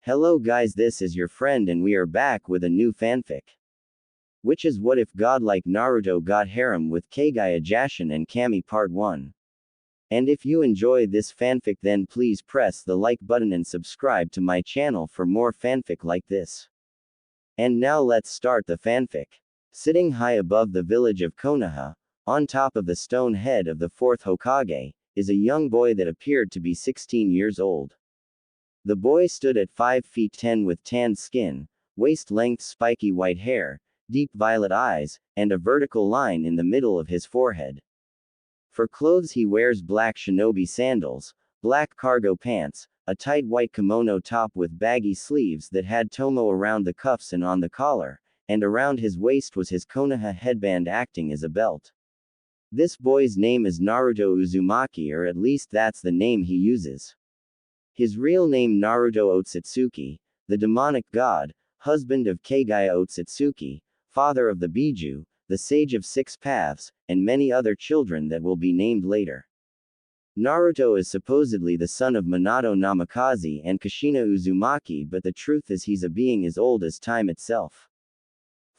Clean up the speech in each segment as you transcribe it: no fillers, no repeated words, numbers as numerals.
Hello guys, this is your friend and we are back with a new fanfic. Which is What If Godlike Naruto Got Harem with Kaguya, Jashin and Kami Part 1. And if you enjoy this fanfic, then please press the like button and subscribe to my channel for more fanfic like this. And now let's start the fanfic. Sitting high above the village of Konoha, on top of the stone head of the fourth Hokage, is a young boy that appeared to be 16 years old. The boy stood at 5 feet 10 with tanned skin, waist-length spiky white hair, deep violet eyes, and a vertical line in the middle of his forehead. For clothes he wears black shinobi sandals, black cargo pants, a tight white kimono top with baggy sleeves that had tomo around the cuffs and on the collar, and around his waist was his Konoha headband acting as a belt. This boy's name is Naruto Uzumaki, or at least that's the name he uses. His real name Naruto Otsutsuki, the demonic god, husband of Kaguya Otsutsuki, father of the Biju, the sage of six paths, and many other children that will be named later. Naruto is supposedly the son of Minato Namikaze and Kushina Uzumaki, but the truth is he's a being as old as time itself.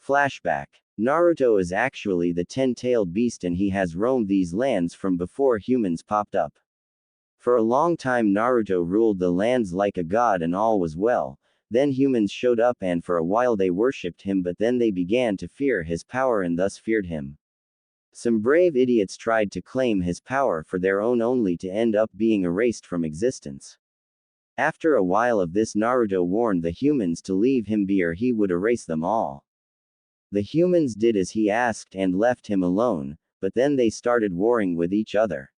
Flashback. Naruto is actually the 10-tailed beast and he has roamed these lands from before humans popped up. For a long time Naruto ruled the lands like a god and all was well. Then humans showed up and for a while they worshipped him, but then they began to fear his power and thus feared him. Some brave idiots tried to claim his power for their own only to end up being erased from existence. After a while of this, Naruto warned the humans to leave him be or he would erase them all. The humans did as he asked and left him alone, but then they started warring with each other.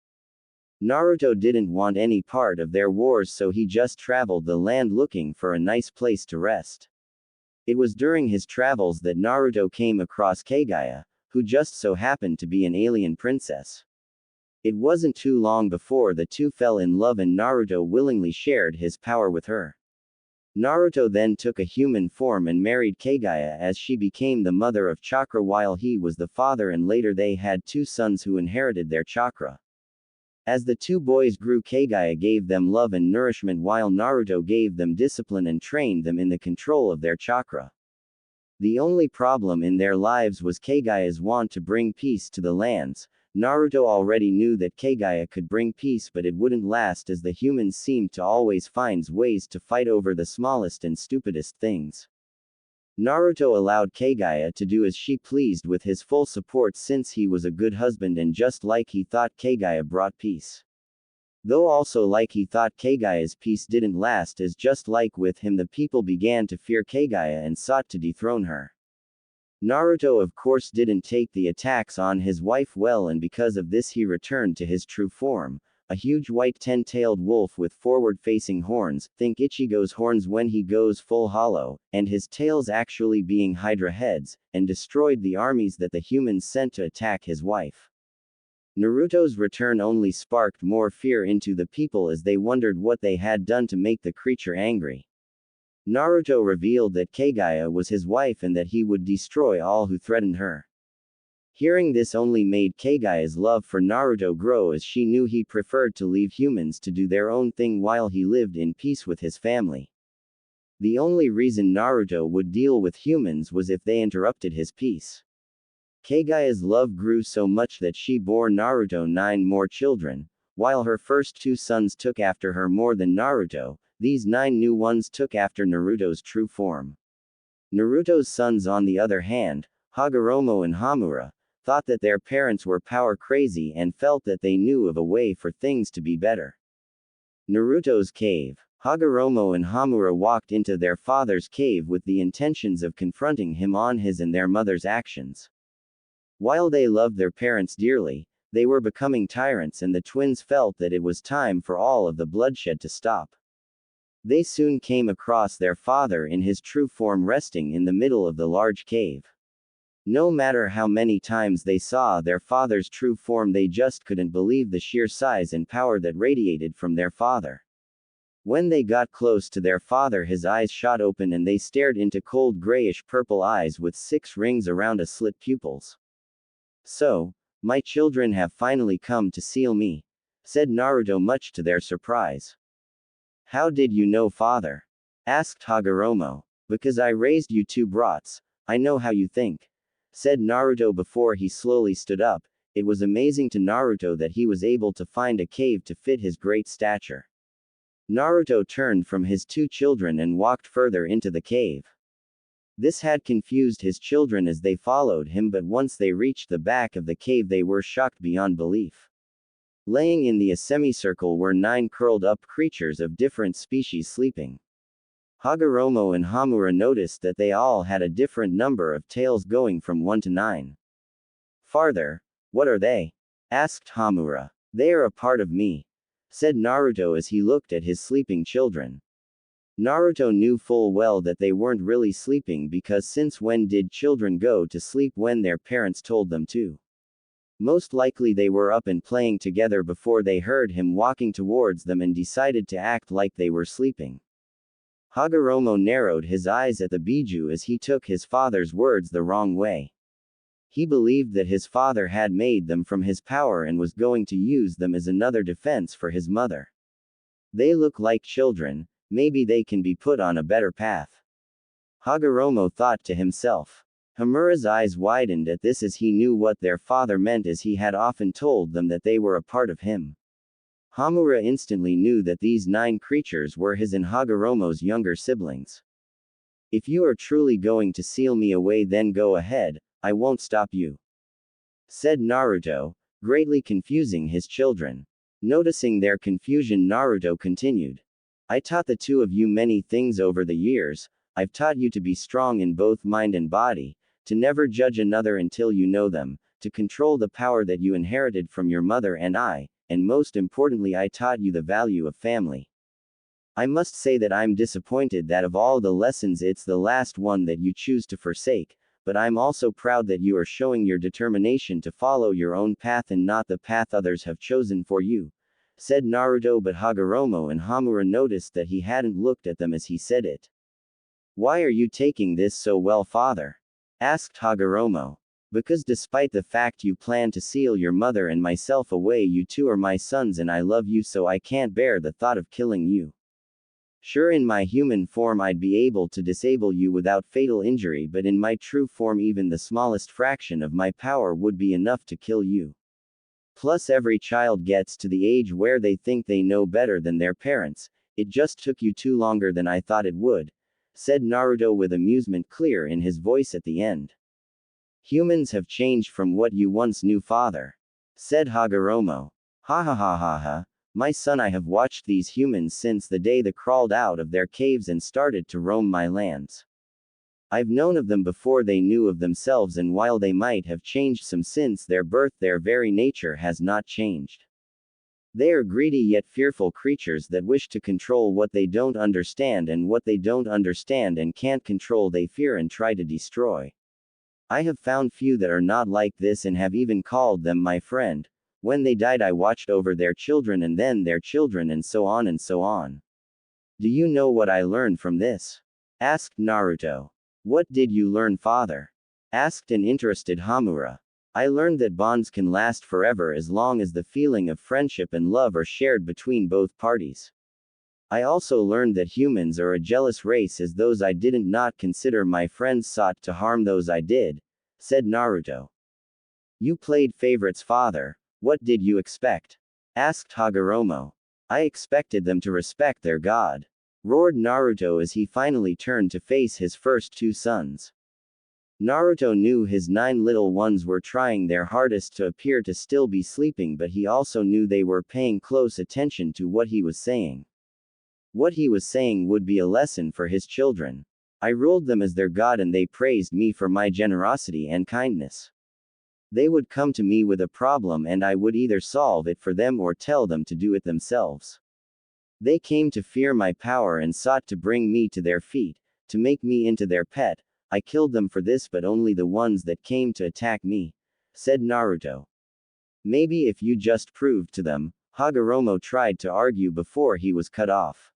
Naruto didn't want any part of their wars, so he just traveled the land looking for a nice place to rest. It was during his travels that Naruto came across Kaguya, who just so happened to be an alien princess. It wasn't too long before the two fell in love and Naruto willingly shared his power with her. Naruto then took a human form and married Kaguya as she became the mother of chakra while he was the father, and later they had two sons who inherited their chakra. As the two boys grew, Kaguya gave them love and nourishment while Naruto gave them discipline and trained them in the control of their chakra. The only problem in their lives was Kaguya's want to bring peace to the lands. Naruto already knew that Kaguya could bring peace, but it wouldn't last as the humans seemed to always find ways to fight over the smallest and stupidest things. Naruto allowed Kaguya to do as she pleased with his full support since he was a good husband, and just like he thought, Kaguya brought peace. Though also like he thought, Kaguya's peace didn't last, as just like with him the people began to fear Kaguya and sought to dethrone her. Naruto of course didn't take the attacks on his wife well, and because of this he returned to his true form. A huge white 10-tailed wolf with forward-facing horns, think Ichigo's horns when he goes full hollow, and his tails actually being Hydra heads, and destroyed the armies that the humans sent to attack his wife. Naruto's return only sparked more fear into the people as they wondered what they had done to make the creature angry. Naruto revealed that Kaguya was his wife and that he would destroy all who threatened her. Hearing this only made Kaguya's love for Naruto grow, as she knew he preferred to leave humans to do their own thing while he lived in peace with his family. The only reason Naruto would deal with humans was if they interrupted his peace. Kaguya's love grew so much that she bore Naruto 9 more children. While her first 2 sons took after her more than Naruto, these 9 new ones took after Naruto's true form. Naruto's sons, on the other hand, Hagoromo and Hamura, thought that their parents were power crazy and felt that they knew of a way for things to be better. Naruto's cave. Hagoromo and Hamura walked into their father's cave with the intentions of confronting him on his and their mother's actions. While they loved their parents dearly, they were becoming tyrants, and the twins felt that it was time for all of the bloodshed to stop. They soon came across their father in his true form resting in the middle of the large cave. No matter how many times they saw their father's true form, they just couldn't believe the sheer size and power that radiated from their father. When they got close to their father, his eyes shot open and they stared into cold grayish-purple eyes with 6 rings around a slit pupils. "So, my children have finally come to seal me," said Naruto, much to their surprise. "How did you know, father?" asked Hagoromo. Because I raised you two brats, I know how you think, said Naruto before he slowly stood up. It was amazing to Naruto that he was able to find a cave to fit his great stature. Naruto turned from his two children and walked further into the cave. This had confused his children as they followed him, but once they reached the back of the cave they were shocked beyond belief. Laying in the semicircle were 9 curled-up creatures of different species sleeping. Hagoromo and Hamura noticed that they all had a different number of tails going from 1 to 9. Farther, what are they? Asked Hamura. They are a part of me, said Naruto as he looked at his sleeping children. Naruto knew full well that they weren't really sleeping, because since when did children go to sleep when their parents told them to? Most likely they were up and playing together before they heard him walking towards them and decided to act like they were sleeping. Hagoromo narrowed his eyes at the Biju as he took his father's words the wrong way. He believed that his father had made them from his power and was going to use them as another defense for his mother. They look like children, maybe they can be put on a better path. Hagoromo thought to himself. Hamura's eyes widened at this as he knew what their father meant, as he had often told them that they were a part of him. Hamura instantly knew that these 9 creatures were his and Hagoromo's younger siblings. If you are truly going to seal me away, then go ahead, I won't stop you, said Naruto, greatly confusing his children. Noticing their confusion, Naruto continued. I taught the two of you many things over the years. I've taught you to be strong in both mind and body, to never judge another until you know them, to control the power that you inherited from your mother and most importantly, I taught you the value of family. I must say that I'm disappointed that of all the lessons it's the last one that you choose to forsake, but I'm also proud that you are showing your determination to follow your own path and not the path others have chosen for you, said Naruto. But Hagoromo and Hamura noticed that he hadn't looked at them as he said it. Why are you taking this so well, father? Asked Hagoromo. Because despite the fact you plan to seal your mother and myself away, you two are my sons and I love you, so I can't bear the thought of killing you. Sure, in my human form I'd be able to disable you without fatal injury, but in my true form even the smallest fraction of my power would be enough to kill you. Plus every child gets to the age where they think they know better than their parents. It just took you two longer than I thought it would, said Naruto with amusement clear in his voice at the end. Humans have changed from what you once knew, father, said Hagoromo. Ha ha ha ha ha. My son, I have watched these humans since the day they crawled out of their caves and started to roam my lands. I've known of them before they knew of themselves, and while they might have changed some since their birth, their very nature has not changed. They are greedy yet fearful creatures that wish to control what they don't understand, and what they don't understand and can't control they fear and try to destroy. I have found few that are not like this and have even called them my friend. When they died I watched over their children and then their children and so on and so on. Do you know what I learned from this? Asked Naruto. What did you learn, father? Asked an interested Hamura. I learned that bonds can last forever as long as the feeling of friendship and love are shared between both parties. I also learned that humans are a jealous race, as those I didn't not consider my friends sought to harm those I did, said Naruto. You played favorites, father. What did you expect? Asked Hagoromo. I expected them to respect their god, roared Naruto as he finally turned to face his first 2 sons. Naruto knew his 9 little ones were trying their hardest to appear to still be sleeping, but he also knew they were paying close attention to what he was saying. What he was saying would be a lesson for his children. I ruled them as their god and they praised me for my generosity and kindness. They would come to me with a problem and I would either solve it for them or tell them to do it themselves. They came to fear my power and sought to bring me to their feet, to make me into their pet. I killed them for this, but only the ones that came to attack me, said Naruto. Maybe if you just proved to them, Hagoromo tried to argue before he was cut off.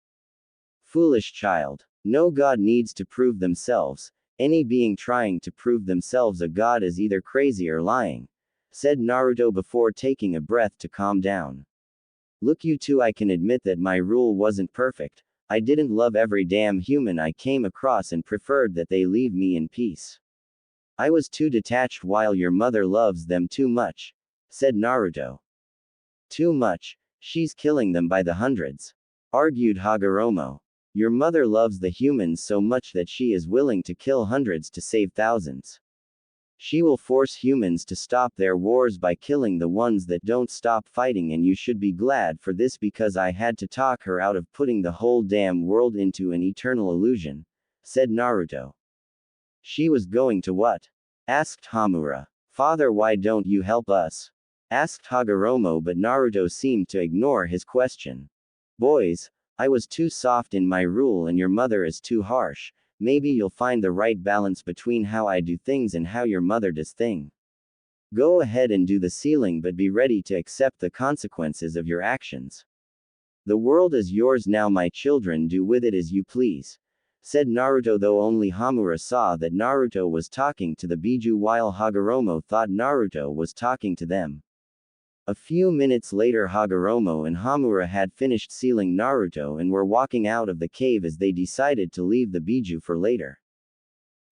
Foolish child. No god needs to prove themselves. Any being trying to prove themselves a god is either crazy or lying, said Naruto before taking a breath to calm down. Look, you two, I can admit that my rule wasn't perfect. I didn't love every damn human I came across and preferred that they leave me in peace. I was too detached while your mother loves them too much, said Naruto. Too much? She's killing them by the hundreds, argued Hagoromo. Your mother loves the humans so much that she is willing to kill hundreds to save thousands. She will force humans to stop their wars by killing the ones that don't stop fighting, and you should be glad for this because I had to talk her out of putting the whole damn world into an eternal illusion, said Naruto. She was going to what? Asked Hamura. Father, why don't you help us? Asked Hagoromo, but Naruto seemed to ignore his question. Boys, I was too soft in my rule and your mother is too harsh. Maybe you'll find the right balance between how I do things and how your mother does things. Go ahead and do the sealing, but be ready to accept the consequences of your actions. The world is yours now, my children, do with it as you please, said Naruto, though only Hamura saw that Naruto was talking to the Biju while Hagoromo thought Naruto was talking to them. A few minutes later, Hagoromo and Hamura had finished sealing Naruto and were walking out of the cave as they decided to leave the Biju for later.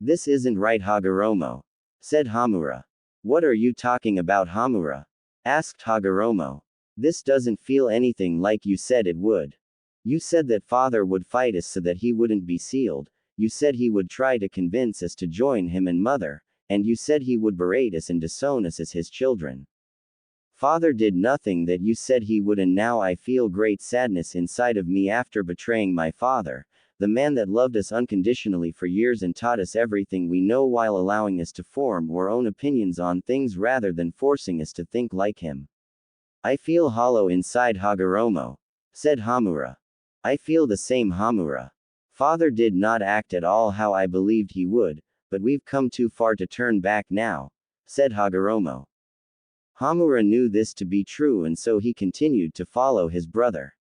This isn't right, Hagoromo, said Hamura. What are you talking about, Hamura? Asked Hagoromo. This doesn't feel anything like you said it would. You said that father would fight us so that he wouldn't be sealed, you said he would try to convince us to join him and mother, and you said he would berate us and disown us as his children. Father did nothing that you said he would, and now I feel great sadness inside of me after betraying my father, the man that loved us unconditionally for years and taught us everything we know while allowing us to form our own opinions on things rather than forcing us to think like him. I feel hollow inside, Hagoromo, said Hamura. I feel the same, Hamura. Father did not act at all how I believed he would, but we've come too far to turn back now, said Hagoromo. Hamura knew this to be true, and so he continued to follow his brother.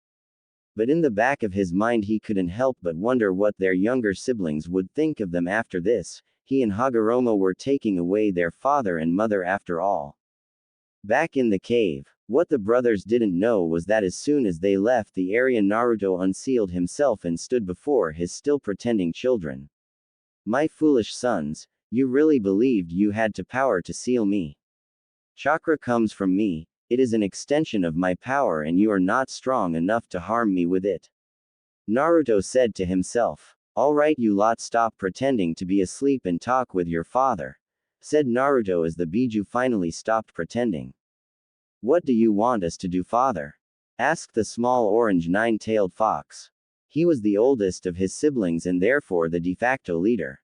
But in the back of his mind he couldn't help but wonder what their younger siblings would think of them after this. He and Hagoromo were taking away their father and mother after all. Back in the cave, what the brothers didn't know was that as soon as they left the area, Naruto unsealed himself and stood before his still pretending children. My foolish sons, you really believed you had the power to seal me. Chakra comes from me, it is an extension of my power, and you are not strong enough to harm me with it. Naruto said to himself. Alright, you lot, stop pretending to be asleep and talk with your father, said Naruto as the Biju finally stopped pretending. What do you want us to do, father? Asked the small orange nine-tailed fox. He was the oldest of his siblings and therefore the de facto leader.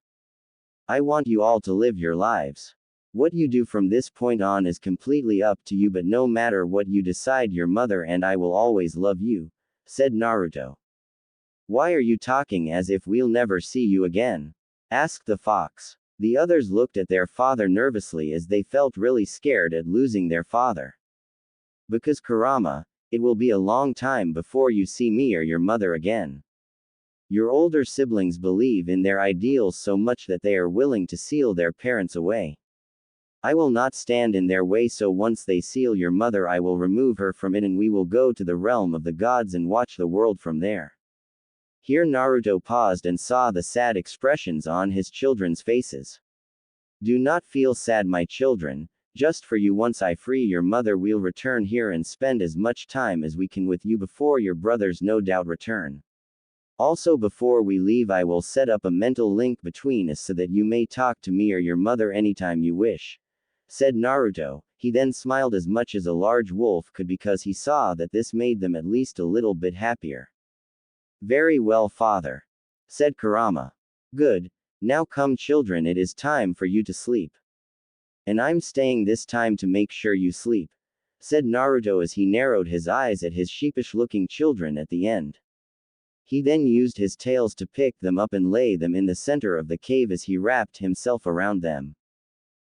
I want you all to live your lives. What you do from this point on is completely up to you, but no matter what you decide, your mother and I will always love you, said Naruto. Why are you talking as if we'll never see you again? Asked the fox. The others looked at their father nervously as they felt really scared at losing their father. Because Kurama, it will be a long time before you see me or your mother again. Your older siblings believe in their ideals so much that they are willing to seal their parents away. I will not stand in their way, so once they seal your mother I will remove her from it and we will go to the realm of the gods and watch the world from there. Here Naruto paused and saw the sad expressions on his children's faces. Do not feel sad, my children, just for you, once I free your mother we'll return here and spend as much time as we can with you before your brothers no doubt return. Also before we leave I will set up a mental link between us so that you may talk to me or your mother anytime you wish, said Naruto. He then smiled as much as a large wolf could because he saw that this made them at least a little bit happier. Very well, father, said Kurama. Good. Now come, children, it is time for you to sleep. And I'm staying this time to make sure you sleep, said Naruto as he narrowed his eyes at his sheepish-looking children at the end. He then used his tails to pick them up and lay them in the center of the cave as he wrapped himself around them.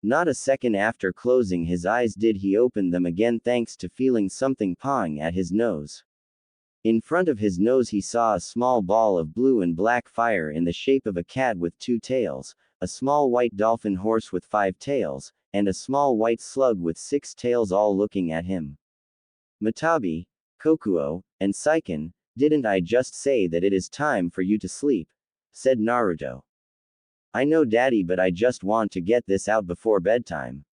Not a second after closing his eyes did he open them again, thanks to feeling something pawing at his nose. In front of his nose he saw a small ball of blue and black fire in the shape of a cat with 2 tails, a small white dolphin horse with 5 tails, and a small white slug with 6 tails, all looking at him. Matabi, Kokuo, and Seiken, Didn't I just say that it is time for you to sleep? Said Naruto. I know daddy, but I just want to get this out before bedtime.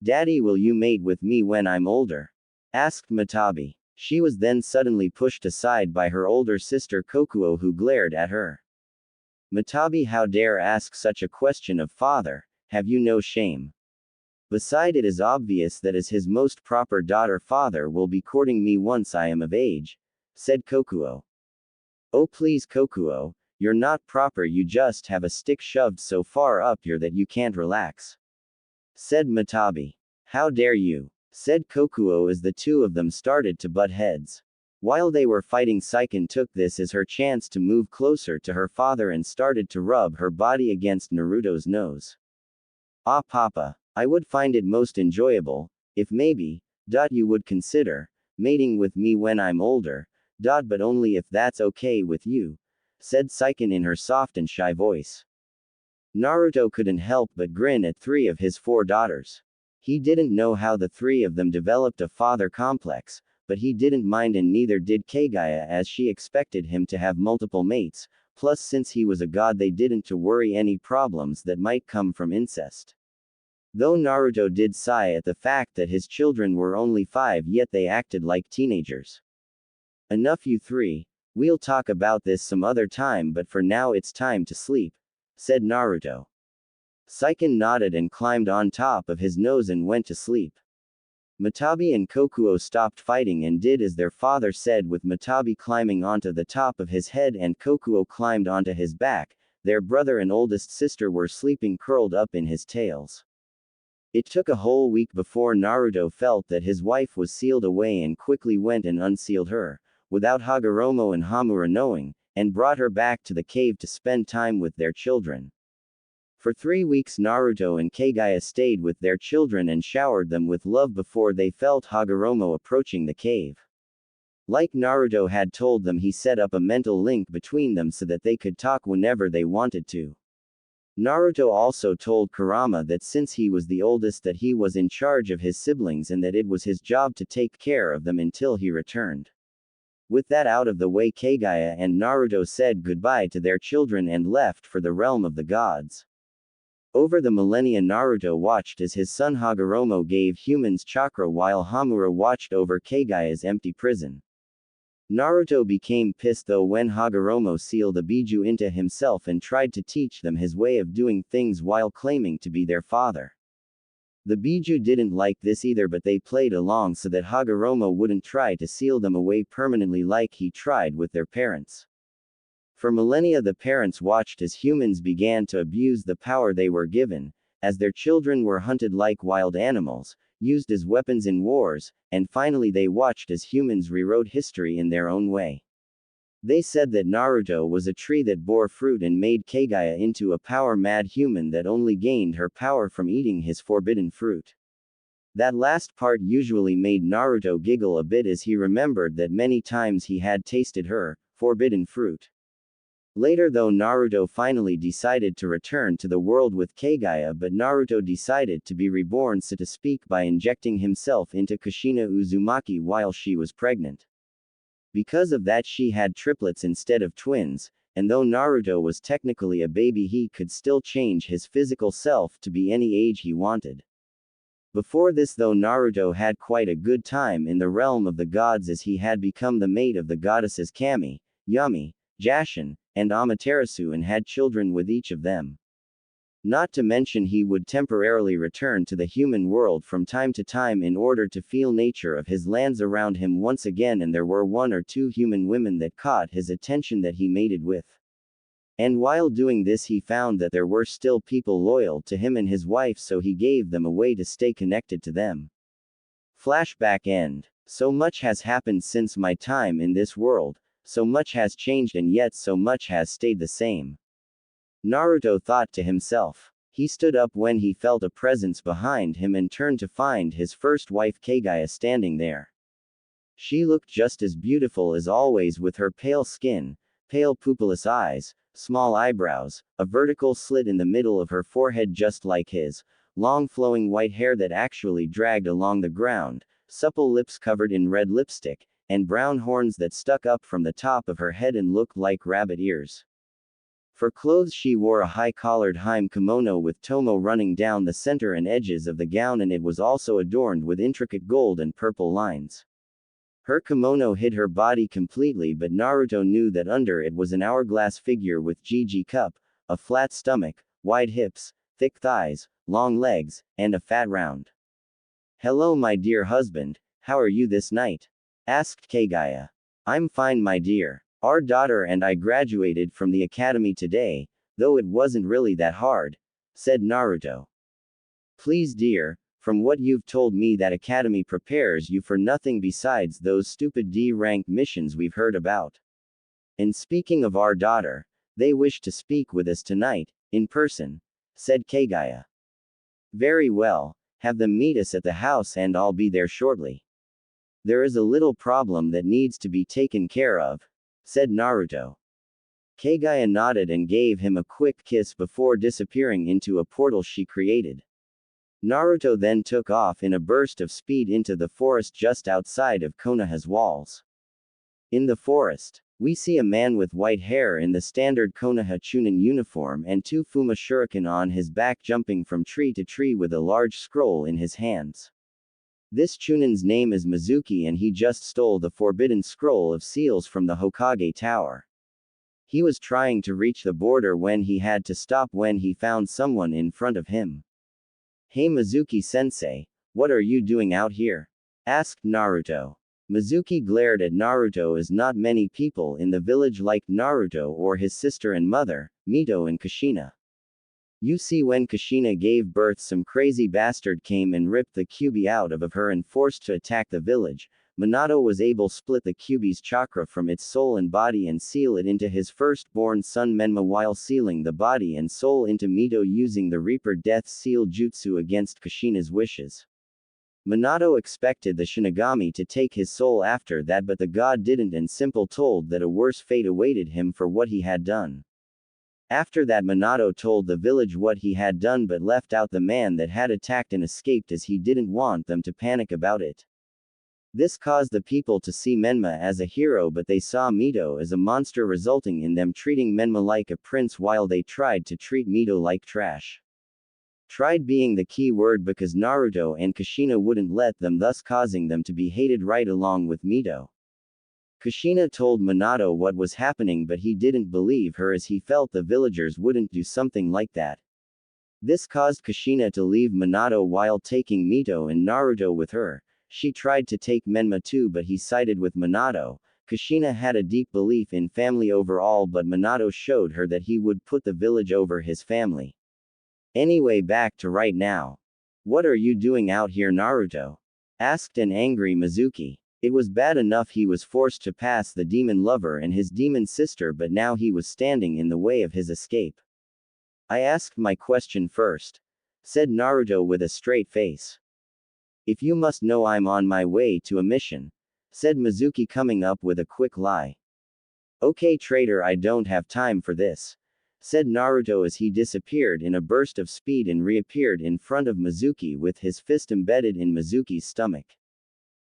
Daddy, will you mate with me when I'm older? Asked Matabi. She was then suddenly pushed aside by her older sister Kokuo, who glared at her. Matabi, how dare ask such a question of father, have you no shame? Beside, it is obvious that as his most proper daughter, father will be courting me once I am of age, said Kokuo. Oh please Kokuo, you're not proper, you just have a stick shoved so far up your that you can't relax. Said Matabi. How dare you? Said Kokuo as the two of them started to butt heads. While they were fighting, Saiken took this as her chance to move closer to her father and started to rub her body against Naruto's nose. Ah papa, I would find it most enjoyable, if maybe, you would consider, mating with me when I'm older, but only if that's okay with you, said Saiken in her soft and shy voice. Naruto couldn't help but grin at 3 of his 4 daughters. He didn't know how the 3 of them developed a father complex, but he didn't mind, and neither did Kaguya, as she expected him to have multiple mates, plus since he was a god they didn't to worry any problems that might come from incest. Though Naruto did sigh at the fact that his children were only 5, yet they acted like teenagers. Enough you 3, we'll talk about this some other time, but for now it's time to sleep, said Naruto. Saiken nodded and climbed on top of his nose and went to sleep. Matabi and Kokuo stopped fighting and did as their father said, with Matabi climbing onto the top of his head and Kokuo climbed onto his back. Their brother and oldest sister were sleeping curled up in his tails. It took a whole week before Naruto felt that his wife was sealed away and quickly went and unsealed her, without Hagoromo and Hamura knowing, and brought her back to the cave to spend time with their children. For 3 weeks Naruto and Kaguya stayed with their children and showered them with love before they felt Hagoromo approaching the cave. Like Naruto had told them, he set up a mental link between them so that they could talk whenever they wanted to. Naruto also told Kurama that since he was the oldest that he was in charge of his siblings and that it was his job to take care of them until he returned. With that out of the way, Kaguya and Naruto said goodbye to their children and left for the realm of the gods. Over the millennia, Naruto watched as his son Hagoromo gave humans chakra while Hamura watched over Kaguya's empty prison. Naruto became pissed though when Hagoromo sealed a biju into himself and tried to teach them his way of doing things while claiming to be their father. The biju didn't like this either, but they played along so that Hagoromo wouldn't try to seal them away permanently like he tried with their parents. For millennia the parents watched as humans began to abuse the power they were given, as their children were hunted like wild animals, used as weapons in wars, and finally they watched as humans rewrote history in their own way. They said that Naruto was a tree that bore fruit and made Kaguya into a power-mad human that only gained her power from eating his forbidden fruit. That last part usually made Naruto giggle a bit as he remembered that many times he had tasted her forbidden fruit. Later though, Naruto finally decided to return to the world with Kaguya, but Naruto decided to be reborn, so to speak, by injecting himself into Kushina Uzumaki while she was pregnant. Because of that she had triplets instead of twins, and though Naruto was technically a baby he could still change his physical self to be any age he wanted. Before this though, Naruto had quite a good time in the realm of the gods as he had become the mate of the goddesses Kami, Yumi, Jashin, and Amaterasu and had children with each of them. Not to mention he would temporarily return to the human world from time to time in order to feel nature of his lands around him once again, and there were 1 or 2 human women that caught his attention that he mated with. And while doing this he found that there were still people loyal to him and his wife, so he gave them a way to stay connected to them. Flashback end. So much has happened since my time in this world. So much has changed and yet so much has stayed the same. Naruto thought to himself. He stood up when he felt a presence behind him and turned to find his first wife Kaguya standing there. She looked just as beautiful as always, with her pale skin, pale pupilless eyes, small eyebrows, a vertical slit in the middle of her forehead just like his, long flowing white hair that actually dragged along the ground, supple lips covered in red lipstick, and brown horns that stuck up from the top of her head and looked like rabbit ears. For clothes she wore a high-collared Harem kimono with tomo running down the center and edges of the gown, and it was also adorned with intricate gold and purple lines. Her kimono hid her body completely, but Naruto knew that under it was an hourglass figure with GG cup, a flat stomach, wide hips, thick thighs, long legs, and a fat round. "Hello my dear husband, how are you this night?" asked Kaguya. "I'm fine my dear. Our daughter and I graduated from the academy today, though it wasn't really that hard," said Naruto. "Please dear, from what you've told me that academy prepares you for nothing besides those stupid D-rank missions we've heard about. And speaking of our daughter, they wish to speak with us tonight, in person," said Kaguya. "Very well, have them meet us at the house and I'll be there shortly. There is a little problem that needs to be taken care of," said Naruto. Kaguya nodded and gave him a quick kiss before disappearing into a portal she created. Naruto then took off in a burst of speed into the forest just outside of Konoha's walls. In the forest, we see a man with white hair in the standard Konoha Chunin uniform and two Fuma shuriken on his back jumping from tree to tree with a large scroll in his hands. This Chunin's name is Mizuki and he just stole the forbidden scroll of seals from the Hokage Tower. He was trying to reach the border when he had to stop when he found someone in front of him. "Hey Mizuki-sensei, what are you doing out here?" asked Naruto. Mizuki glared at Naruto as not many people in the village liked Naruto or his sister and mother, Mito and Kushina. "You see, when Kushina gave birth, some crazy bastard came and ripped the Kyubi out of her and forced to attack the village. Minato was able to split the Kyubi's chakra from its soul and body and seal it into his firstborn son Menma while sealing the body and soul into Mito using the Reaper Death Seal Jutsu against Kushina's wishes. Minato expected the Shinigami to take his soul after that, but the god didn't and simply told that a worse fate awaited him for what he had done. After that, Minato told the village what he had done but left out the man that had attacked and escaped as he didn't want them to panic about it. This caused the people to see Menma as a hero, but they saw Mito as a monster, resulting in them treating Menma like a prince while they tried to treat Mito like trash. Tried being the key word because Naruto and Kushina wouldn't let them, thus causing them to be hated right along with Mito. Kushina told Minato what was happening, but he didn't believe her as he felt the villagers wouldn't do something like that. This caused Kushina to leave Minato while taking Mito and Naruto with her. She tried to take Menma too, but he sided with Minato. Kushina had a deep belief in family overall, but Minato showed her that he would put the village over his family. Anyway, back to right now. "What are you doing out here, Naruto?" asked an angry Mizuki. It was bad enough he was forced to pass the demon lover and his demon sister, but now he was standing in the way of his escape. "I asked my question first," said Naruto with a straight face. "If you must know, I'm on my way to a mission," said Mizuki, coming up with a quick lie. "Okay traitor, I don't have time for this," said Naruto as he disappeared in a burst of speed and reappeared in front of Mizuki with his fist embedded in Mizuki's stomach.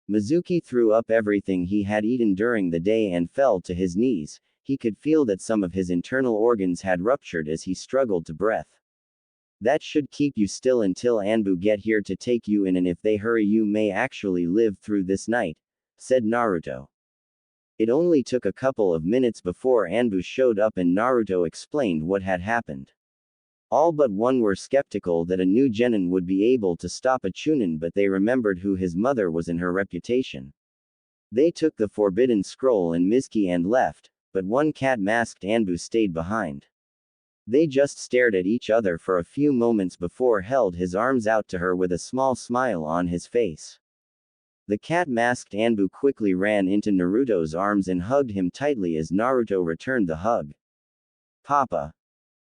Mizuki threw up everything he had eaten during the day and fell to his knees. He could feel that some of his internal organs had ruptured as he struggled to breathe. "That should keep you still until Anbu get here to take you in, and if they hurry you may actually live through this night," said Naruto. It only took a couple of minutes before Anbu showed up and Naruto explained what had happened. All but one were skeptical that a new genin would be able to stop a Chunin, but they remembered who his mother was and her reputation. They took the forbidden scroll and Mizuki and left, but one cat-masked Anbu stayed behind. They just stared at each other for a few moments before held his arms out to her with a small smile on his face. The cat-masked Anbu quickly ran into Naruto's arms and hugged him tightly as Naruto returned the hug. "Papa,"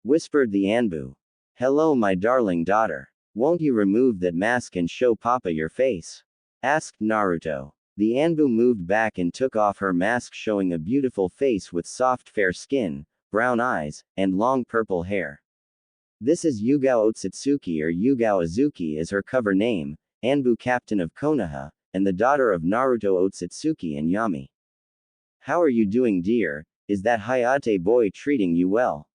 whispered the Anbu. "Hello my darling daughter. Won't you remove that mask and show Papa your face?" asked Naruto. The Anbu moved back and took off her mask, showing a beautiful face with soft fair skin, brown eyes, and long purple hair. "This is Yugao Otsutsuki, or Yugao Azuki is her cover name, Anbu captain of Konoha, and the daughter of Naruto Otsutsuki and Yami. How are you doing, dear? Is that Hayate boy treating you well?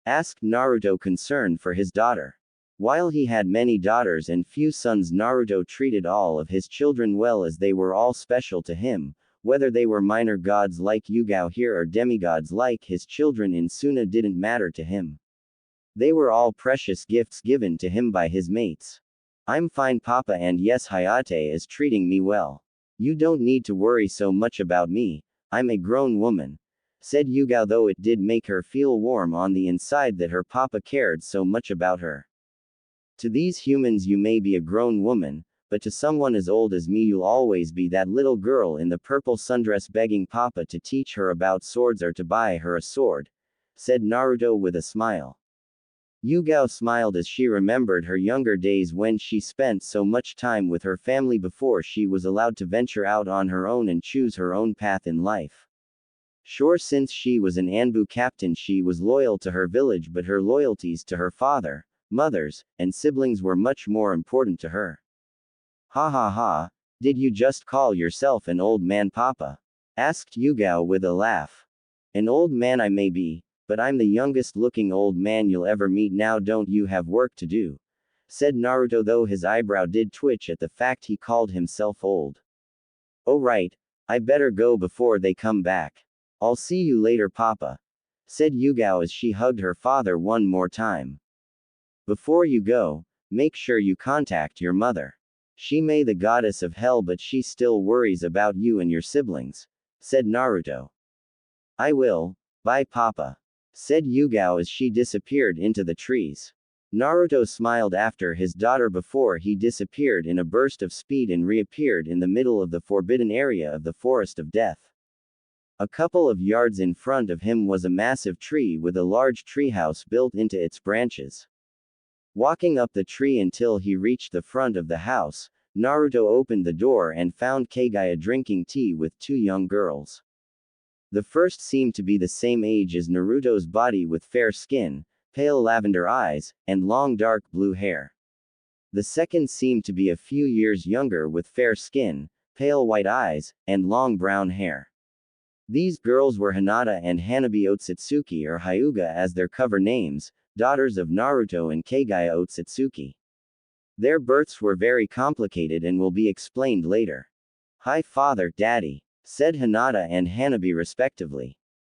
Asked Naruto, concerned for his daughter. While he had many daughters and few sons, Naruto treated all of his children well, as they were all special to him, whether they were minor gods like Yugao here or demigods like his children in Suna didn't matter to him. They were all precious gifts given to him by his mates. I'm fine, Papa, and yes, Hayate is treating me well. You don't need to worry so much about me, I'm a grown woman, said Yugao, though it did make her feel warm on the inside that her papa cared so much about her. To these humans you may be a grown woman, but to someone as old as me you'll always be that little girl in the purple sundress begging Papa to teach her about swords or to buy her a sword, said Naruto with a smile. Yugao smiled as she remembered her younger days when she spent so much time with her family before she was allowed to venture out on her own and choose her own path in life. Sure, since she was an Anbu captain she was loyal to her village, but her loyalties to her father, mothers, and siblings were much more important to her. Ha ha ha, did you just call yourself an old man, Papa? Asked Yugao with a laugh. An old man I may be, but I'm the youngest looking old man you'll ever meet. Now don't you have work to do? Said Naruto, though his eyebrow did twitch at the fact he called himself old. Oh right, I better go before they come back. I'll see you later, Papa, said Yugao as she hugged her father one more time. Before you go, make sure you contact your mother. She may the goddess of hell, but she still worries about you and your siblings, said Naruto. I will. Bye, Papa, said Yugao as she disappeared into the trees. Naruto smiled after his daughter before he disappeared in a burst of speed and reappeared in the middle of the forbidden area of the Forest of Death. A couple of yards in front of him was a massive tree with a large treehouse built into its branches. Walking up the tree until he reached the front of the house, Naruto opened the door and found Kaguya drinking tea with two young girls. The first seemed to be the same age as Naruto's body, with fair skin, pale lavender eyes, and long dark blue hair. The second seemed to be a few years younger, with fair skin, pale white eyes, and long brown hair. These girls were Hinata and Hanabi Otsutsuki, or Hyuga as their cover names, daughters of Naruto and Kaguya Otsutsuki. Their births were very complicated and will be explained later. Hi father, daddy, said Hinata and Hanabi respectively.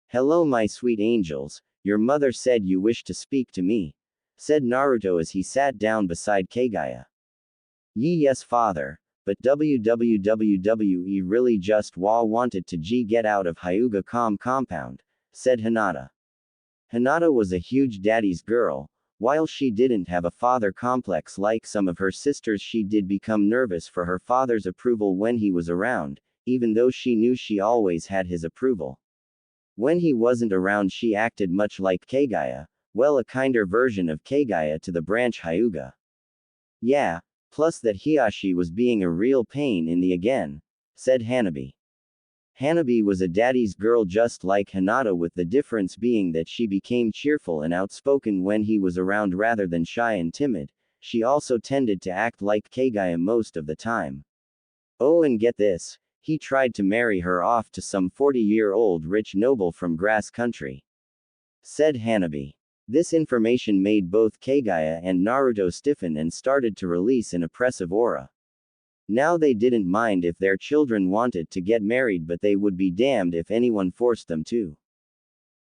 Hello my sweet angels, your mother said you wished to speak to me, said Naruto as he sat down beside Kaguya. Yes father, but WWE really just wanted to get out of Hyuga compound, said Hinata. Hinata was a huge daddy's girl. While she didn't have a father complex like some of her sisters, she did become nervous for her father's approval when he was around, even though she knew she always had his approval. When he wasn't around she acted much like Kaguya, well, a kinder version of Kaguya to the branch Hyuga. Yeah, plus that Hiashi was being a real pain in the again, said Hanabi. Hanabi was a daddy's girl just like Hinata, with the difference being that she became cheerful and outspoken when he was around rather than shy and timid. She also tended to act like Kaguya most of the time. Oh, and get this, he tried to marry her off to some 40-year-old rich noble from grass country, said Hanabi. This information made both Kaguya and Naruto stiffen and started to release an oppressive aura. Now they didn't mind if their children wanted to get married, but they would be damned if anyone forced them to.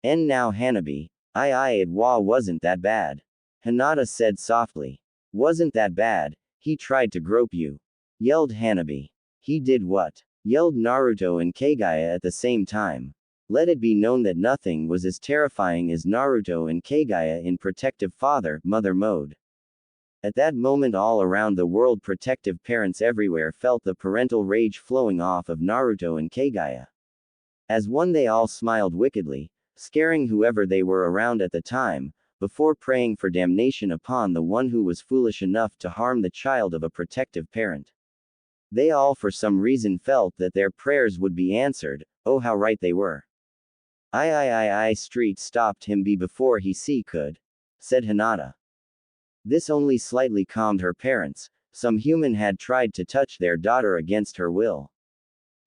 And now Hanabi, it wasn't that bad, Hinata said softly. Wasn't that bad? He tried to grope you, yelled Hanabi. He did what? Yelled Naruto and Kaguya at the same time. Let it be known that nothing was as terrifying as Naruto and Kaguya in protective father-mother mode. At that moment all around the world protective parents everywhere felt the parental rage flowing off of Naruto and Kaguya. As one they all smiled wickedly, scaring whoever they were around at the time, before praying for damnation upon the one who was foolish enough to harm the child of a protective parent. They all for some reason felt that their prayers would be answered. Oh how right they were. Street stopped him before he could, said Hinata. This only slightly calmed her parents, some human had tried to touch their daughter against her will.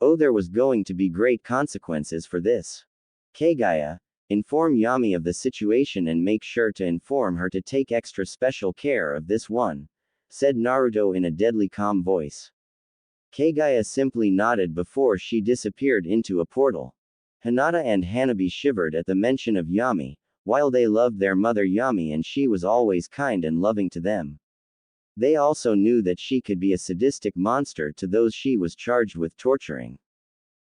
Oh, there was going to be great consequences for this. Kaguya, inform Yami of the situation and make sure to inform her to take extra special care of this one, said Naruto in a deadly calm voice. Kaguya simply nodded before she disappeared into a portal. Hinata and Hanabi shivered at the mention of Yami, while they loved their mother Yami and she was always kind and loving to them. They also knew that she could be a sadistic monster to those she was charged with torturing.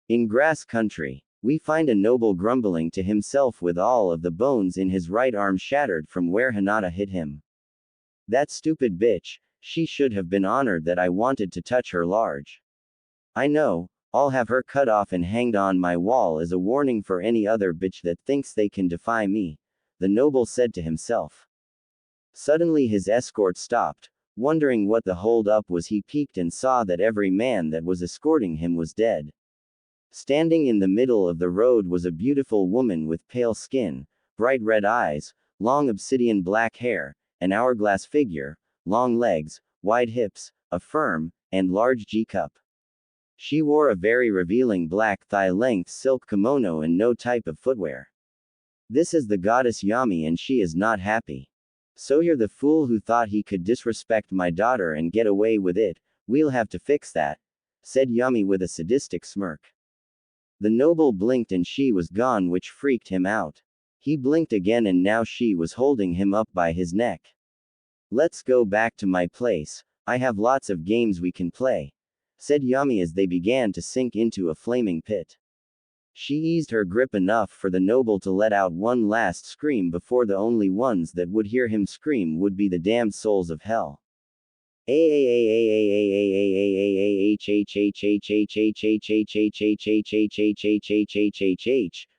In Grass Country, we find a noble grumbling to himself with all of the bones in his right arm shattered from where Hinata hit him. That stupid bitch, she should have been honored that I wanted to touch her large. I know, I'll have her cut off and hanged on my wall as a warning for any other bitch that thinks they can defy me, the noble said to himself. Suddenly his escort stopped. Wondering what the hold-up was, he peeked and saw that every man that was escorting him was dead. Standing in the middle of the road was a beautiful woman with pale skin, bright red eyes, long obsidian black hair, an hourglass figure, long legs, wide hips, a firm and large G-cup. She wore a very revealing black thigh-length silk kimono and no type of footwear. This is the goddess Yami and she is not happy. So you're the fool who thought he could disrespect my daughter and get away with it, we'll have to fix that, said Yami with a sadistic smirk. The noble blinked and she was gone, which freaked him out. He blinked again and now she was holding him up by his neck. Let's go back to my place, I have lots of games we can play, said Yami as they began to sink into a flaming pit. She eased her grip enough for the noble to let out one last scream before the only ones that would hear him scream would be the damned souls of hell.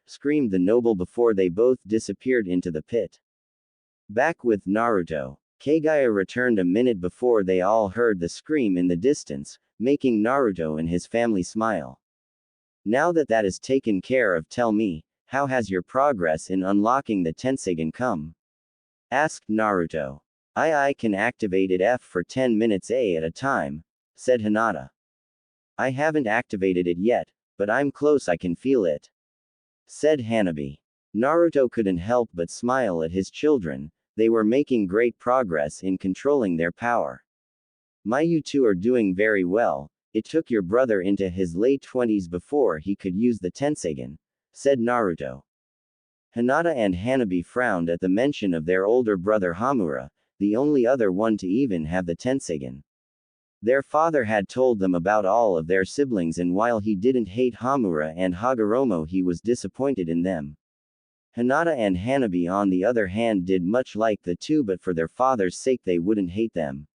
Screamed the noble before they both disappeared into the pit. Back with Naruto, Kaguya returned a minute before they all heard the scream in the distance, making Naruto and his family smile. Now that that is taken care of, tell me, how has your progress in unlocking the Tensegan come? Asked Naruto. I can activate it F for 10 minutes A at a time, said Hinata. I haven't activated it yet, but I'm close, I can feel it, said Hanabi. Naruto couldn't help but smile at his children, they were making great progress in controlling their power. You two are doing very well. It took your brother into his late 20s before he could use the Tensegan, said Naruto. Hinata and Hanabi frowned at the mention of their older brother Hamura, the only other one to even have the Tensegan. Their father had told them about all of their siblings, and while he didn't hate Hamura and Hagoromo, he was disappointed in them. Hinata and Hanabi on the other hand did much like the two, but for their father's sake they wouldn't hate them.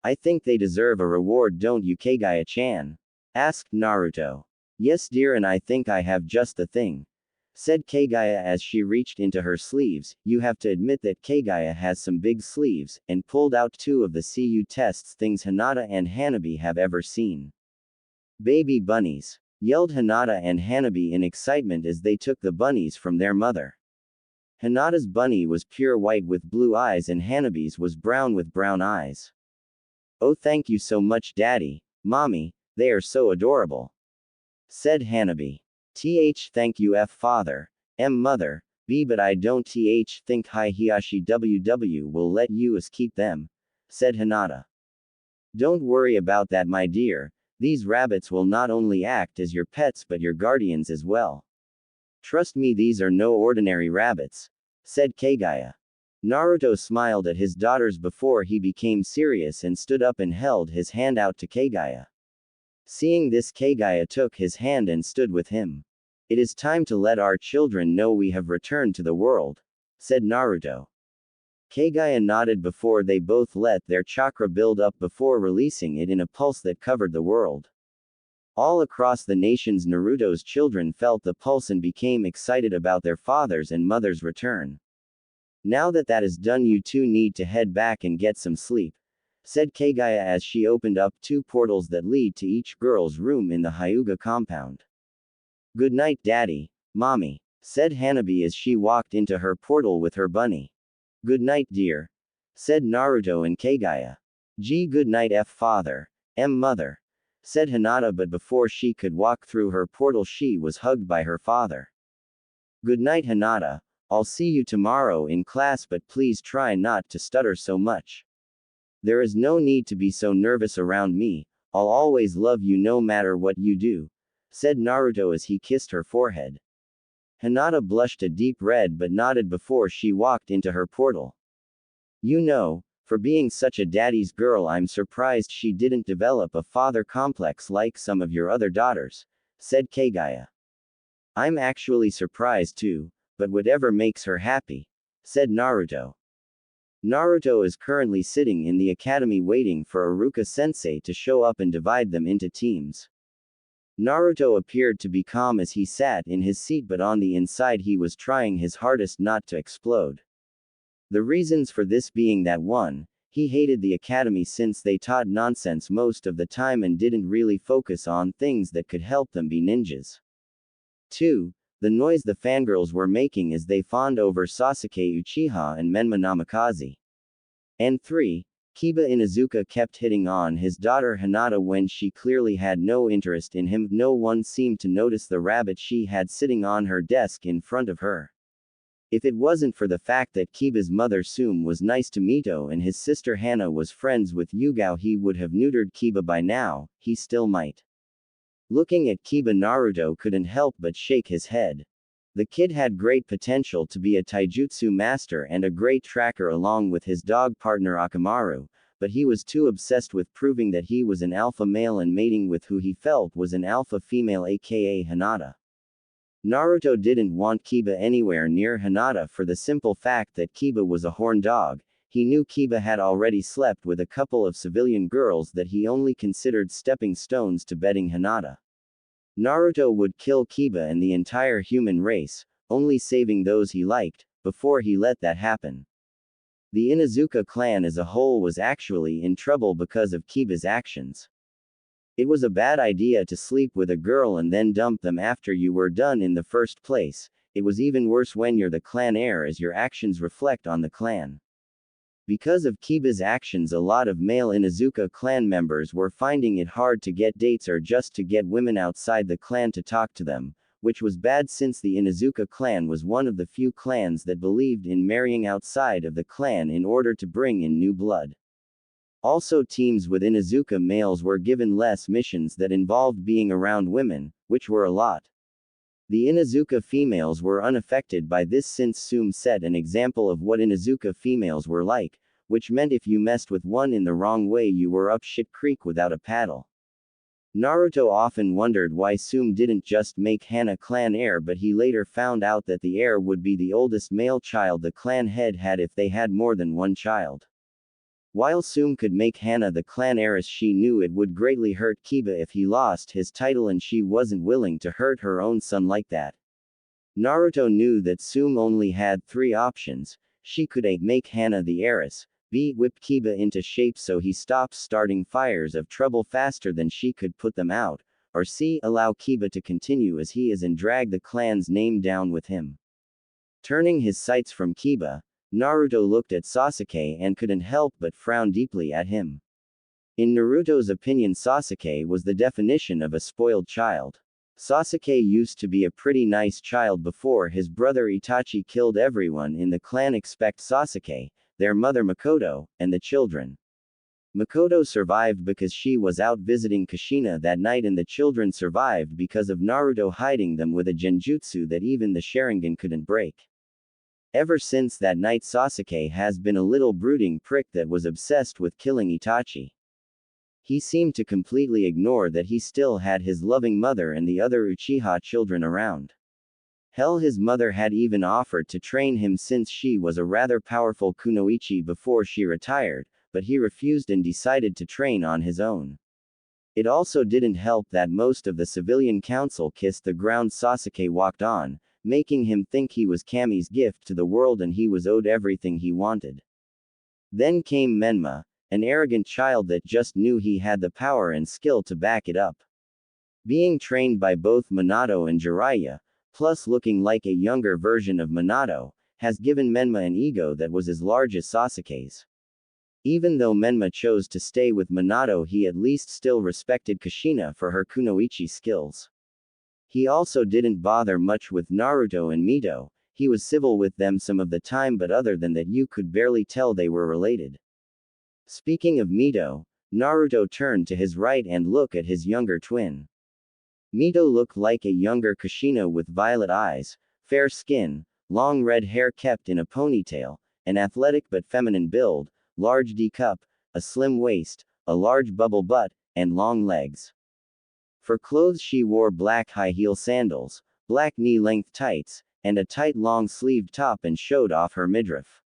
I think they deserve a reward, don't you, Kaguya-chan? Asked Naruto. Yes dear, and I think I have just the thing, said Kaguya as she reached into her sleeves. You have to admit that Kaguya has some big sleeves, and pulled out two of the CU tests things Hinata and Hanabi have ever seen. Baby bunnies, yelled Hinata and Hanabi in excitement as they took the bunnies from their mother. Hinata's bunny was pure white with blue eyes and Hanabi's was brown with brown eyes. Oh, thank you so much, Daddy, Mommy, they are so adorable, said Hanabi. Thank you Father, Mother, but I don't think Hiyashi WW will let you keep them, said Hinata. Don't worry about that, my dear, these rabbits will not only act as your pets but your guardians as well. Trust me, these are no ordinary rabbits, said Kaguya. Naruto smiled at his daughters before he became serious and stood up and held his hand out to Kaguya. Seeing this, Kaguya took his hand and stood with him. It is time to let our children know we have returned to the world, said Naruto. Kaguya nodded before they both let their chakra build up before releasing it in a pulse that covered the world. All across the nations, Naruto's children felt the pulse and became excited about their father's and mother's return. Now that that is done, you two need to head back and get some sleep, said Kaguya as she opened up two portals that lead to each girl's room in the Hyuga compound. Good night, Daddy, Mommy, said Hanabi as she walked into her portal with her bunny. Good night, dear, said Naruto and Kaguya. Good night F father. Mother. Said Hinata, but before she could walk through her portal she was hugged by her father. Good night Hinata. I'll see you tomorrow in class, but please try not to stutter so much. There is no need to be so nervous around me. I'll always love you no matter what you do, said Naruto as he kissed her forehead. Hinata blushed a deep red but nodded before she walked into her portal. You know, for being such a daddy's girl, I'm surprised she didn't develop a father complex like some of your other daughters, said Kaguya. I'm actually surprised too, but whatever makes her happy, said Naruto. Naruto is currently sitting in the academy waiting for Iruka-sensei to show up and divide them into teams. Naruto appeared to be calm as he sat in his seat, but on the inside he was trying his hardest not to explode. The reasons for this being that 1. He hated the academy since they taught nonsense most of the time and didn't really focus on things that could help them be ninjas. 2. The noise the fangirls were making as they fawned over Sasuke Uchiha and Namikaze. And 3. Kiba Inuzuka kept hitting on his daughter Hinata when she clearly had no interest in him. No one seemed to notice the rabbit she had sitting on her desk in front of her. If it wasn't for the fact that Kiba's mother Sume was nice to Mito and his sister Hana was friends with Yugao, he would have neutered Kiba by now. He still might. Looking at Kiba, Naruto couldn't help but shake his head. The kid had great potential to be a taijutsu master and a great tracker along with his dog partner Akamaru, but he was too obsessed with proving that he was an alpha male and mating with who he felt was an alpha female, aka Hinata. Naruto didn't want Kiba anywhere near Hinata for the simple fact that Kiba was a horn dog. He knew Kiba had already slept with a couple of civilian girls that he only considered stepping stones to bedding Hinata. Naruto would kill Kiba and the entire human race, only saving those he liked, before he let that happen. The Inuzuka clan as a whole was actually in trouble because of Kiba's actions. It was a bad idea to sleep with a girl and then dump them after you were done in the first place. It was even worse when you're the clan heir, as your actions reflect on the clan. Because of Kiba's actions, a lot of male Inuzuka clan members were finding it hard to get dates or just to get women outside the clan to talk to them, which was bad since the Inuzuka clan was one of the few clans that believed in marrying outside of the clan in order to bring in new blood. Also, teams with Inuzuka males were given less missions that involved being around women, which were a lot. The Inuzuka females were unaffected by this since Sume set an example of what Inuzuka females were like, which meant if you messed with one in the wrong way you were up shit creek without a paddle. Naruto often wondered why Sume didn't just make Hana clan heir, but he later found out that the heir would be the oldest male child the clan head had if they had more than one child. While Sume could make Hana the clan heiress, she knew it would greatly hurt Kiba if he lost his title, and she wasn't willing to hurt her own son like that. Naruto knew that Sume only had 3 options. She could A. make Hana the heiress, B. whip Kiba into shape so he stops starting fires of trouble faster than she could put them out, or C. allow Kiba to continue as he is and drag the clan's name down with him. Turning his sights from Kiba, Naruto looked at Sasuke and couldn't help but frown deeply at him. In Naruto's opinion, Sasuke was the definition of a spoiled child. Sasuke used to be a pretty nice child before his brother Itachi killed everyone in the clan except Sasuke, their mother Makoto, and the children. Makoto survived because she was out visiting Kushina that night, and the children survived because of Naruto hiding them with a genjutsu that even the Sharingan couldn't break. Ever since that night, Sasuke has been a little brooding prick that was obsessed with killing Itachi. He seemed to completely ignore that he still had his loving mother and the other Uchiha children around. Hell, his mother had even offered to train him since she was a rather powerful kunoichi before she retired, but he refused and decided to train on his own. It also didn't help that most of the civilian council kissed the ground Sasuke walked on, making him think he was Kami's gift to the world and he was owed everything he wanted. Then came Menma, an arrogant child that just knew he had the power and skill to back it up. Being trained by both Minato and Jiraiya, plus looking like a younger version of Minato, has given Menma an ego that was as large as Sasuke's. Even though Menma chose to stay with Minato, he at least still respected Kushina for her kunoichi skills. He also didn't bother much with Naruto and Mito. He was civil with them some of the time, but other than that you could barely tell they were related. Speaking of Mito, Naruto turned to his right and looked at his younger twin. Mito looked like a younger Kushina with violet eyes, fair skin, long red hair kept in a ponytail, an athletic but feminine build, large D cup, a slim waist, a large bubble butt, and long legs. For clothes she wore black high-heel sandals, black knee-length tights, and a tight long-sleeved top and showed off her midriff.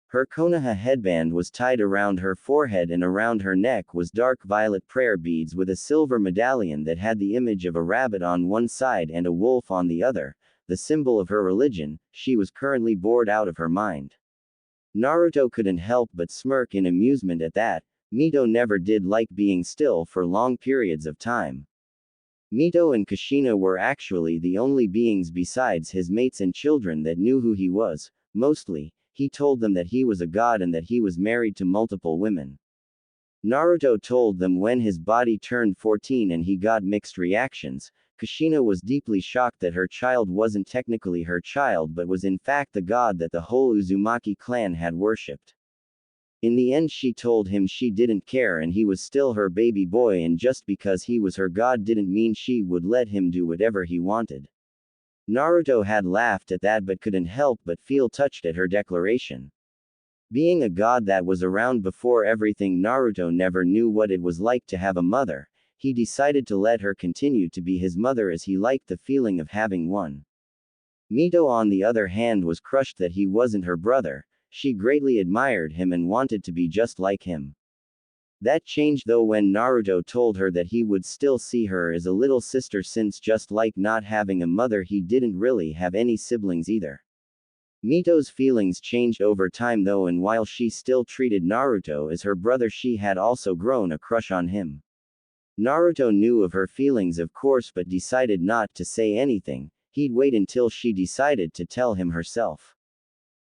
Her Konoha headband was tied around her forehead, and around her neck was dark violet prayer beads with a silver medallion that had the image of a rabbit on one side and a wolf on the other, the symbol of her religion. She was currently bored out of her mind. Naruto couldn't help but smirk in amusement at that. Mito never did like being still for long periods of time. Mito and Kushina were actually the only beings besides his mates and children that knew who he was. Mostly, he told them that he was a god and that he was married to multiple women. Naruto told them when his body turned 14 and he got mixed reactions. Kushina was deeply shocked that her child wasn't technically her child but was in fact the god that the whole Uzumaki clan had worshipped. In the end she told him she didn't care and he was still her baby boy, and just because he was her god didn't mean she would let him do whatever he wanted. Naruto had laughed at that but couldn't help but feel touched at her declaration. Being a god that was around before everything, Naruto never knew what it was like to have a mother. He decided to let her continue to be his mother as he liked the feeling of having one. Mito on the other hand was crushed that he wasn't her brother. She greatly admired him and wanted to be just like him. That changed though when Naruto told her that he would still see her as a little sister, since just like not having a mother he didn't really have any siblings either. Mito's feelings changed over time though, and while she still treated Naruto as her brother she had also grown a crush on him. Naruto knew of her feelings of course but decided not to say anything. He'd wait until she decided to tell him herself.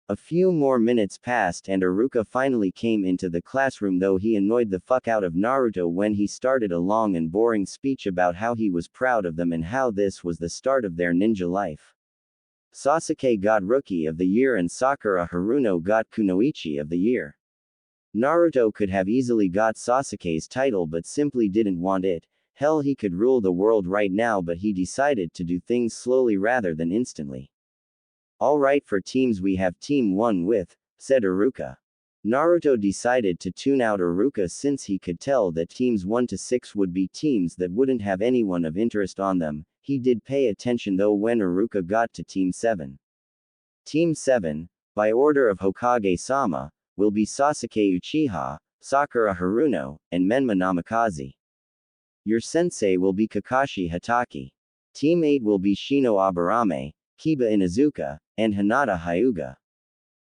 A few more minutes passed and Iruka finally came into the classroom, though he annoyed the fuck out of Naruto when he started a long and boring speech about how he was proud of them and how this was the start of their ninja life. Sasuke got Rookie of the Year and Sakura Haruno got Kunoichi of the Year. Naruto could have easily got Sasuke's title but simply didn't want it. Hell, he could rule the world right now, but he decided to do things slowly rather than instantly. Alright, for teams we have Team 1 with, said Iruka. Naruto decided to tune out Iruka since he could tell that teams 1 to 6 would be teams that wouldn't have anyone of interest on them. He did pay attention though when Iruka got to Team 7. Team 7, by order of Hokage-sama, will be Sasuke Uchiha, Sakura Haruno, and Menma Namikaze. Your sensei will be Kakashi Hatake. Team 8 will be Shino Aburame, Kiba Inuzuka, and Hinata Hyuga.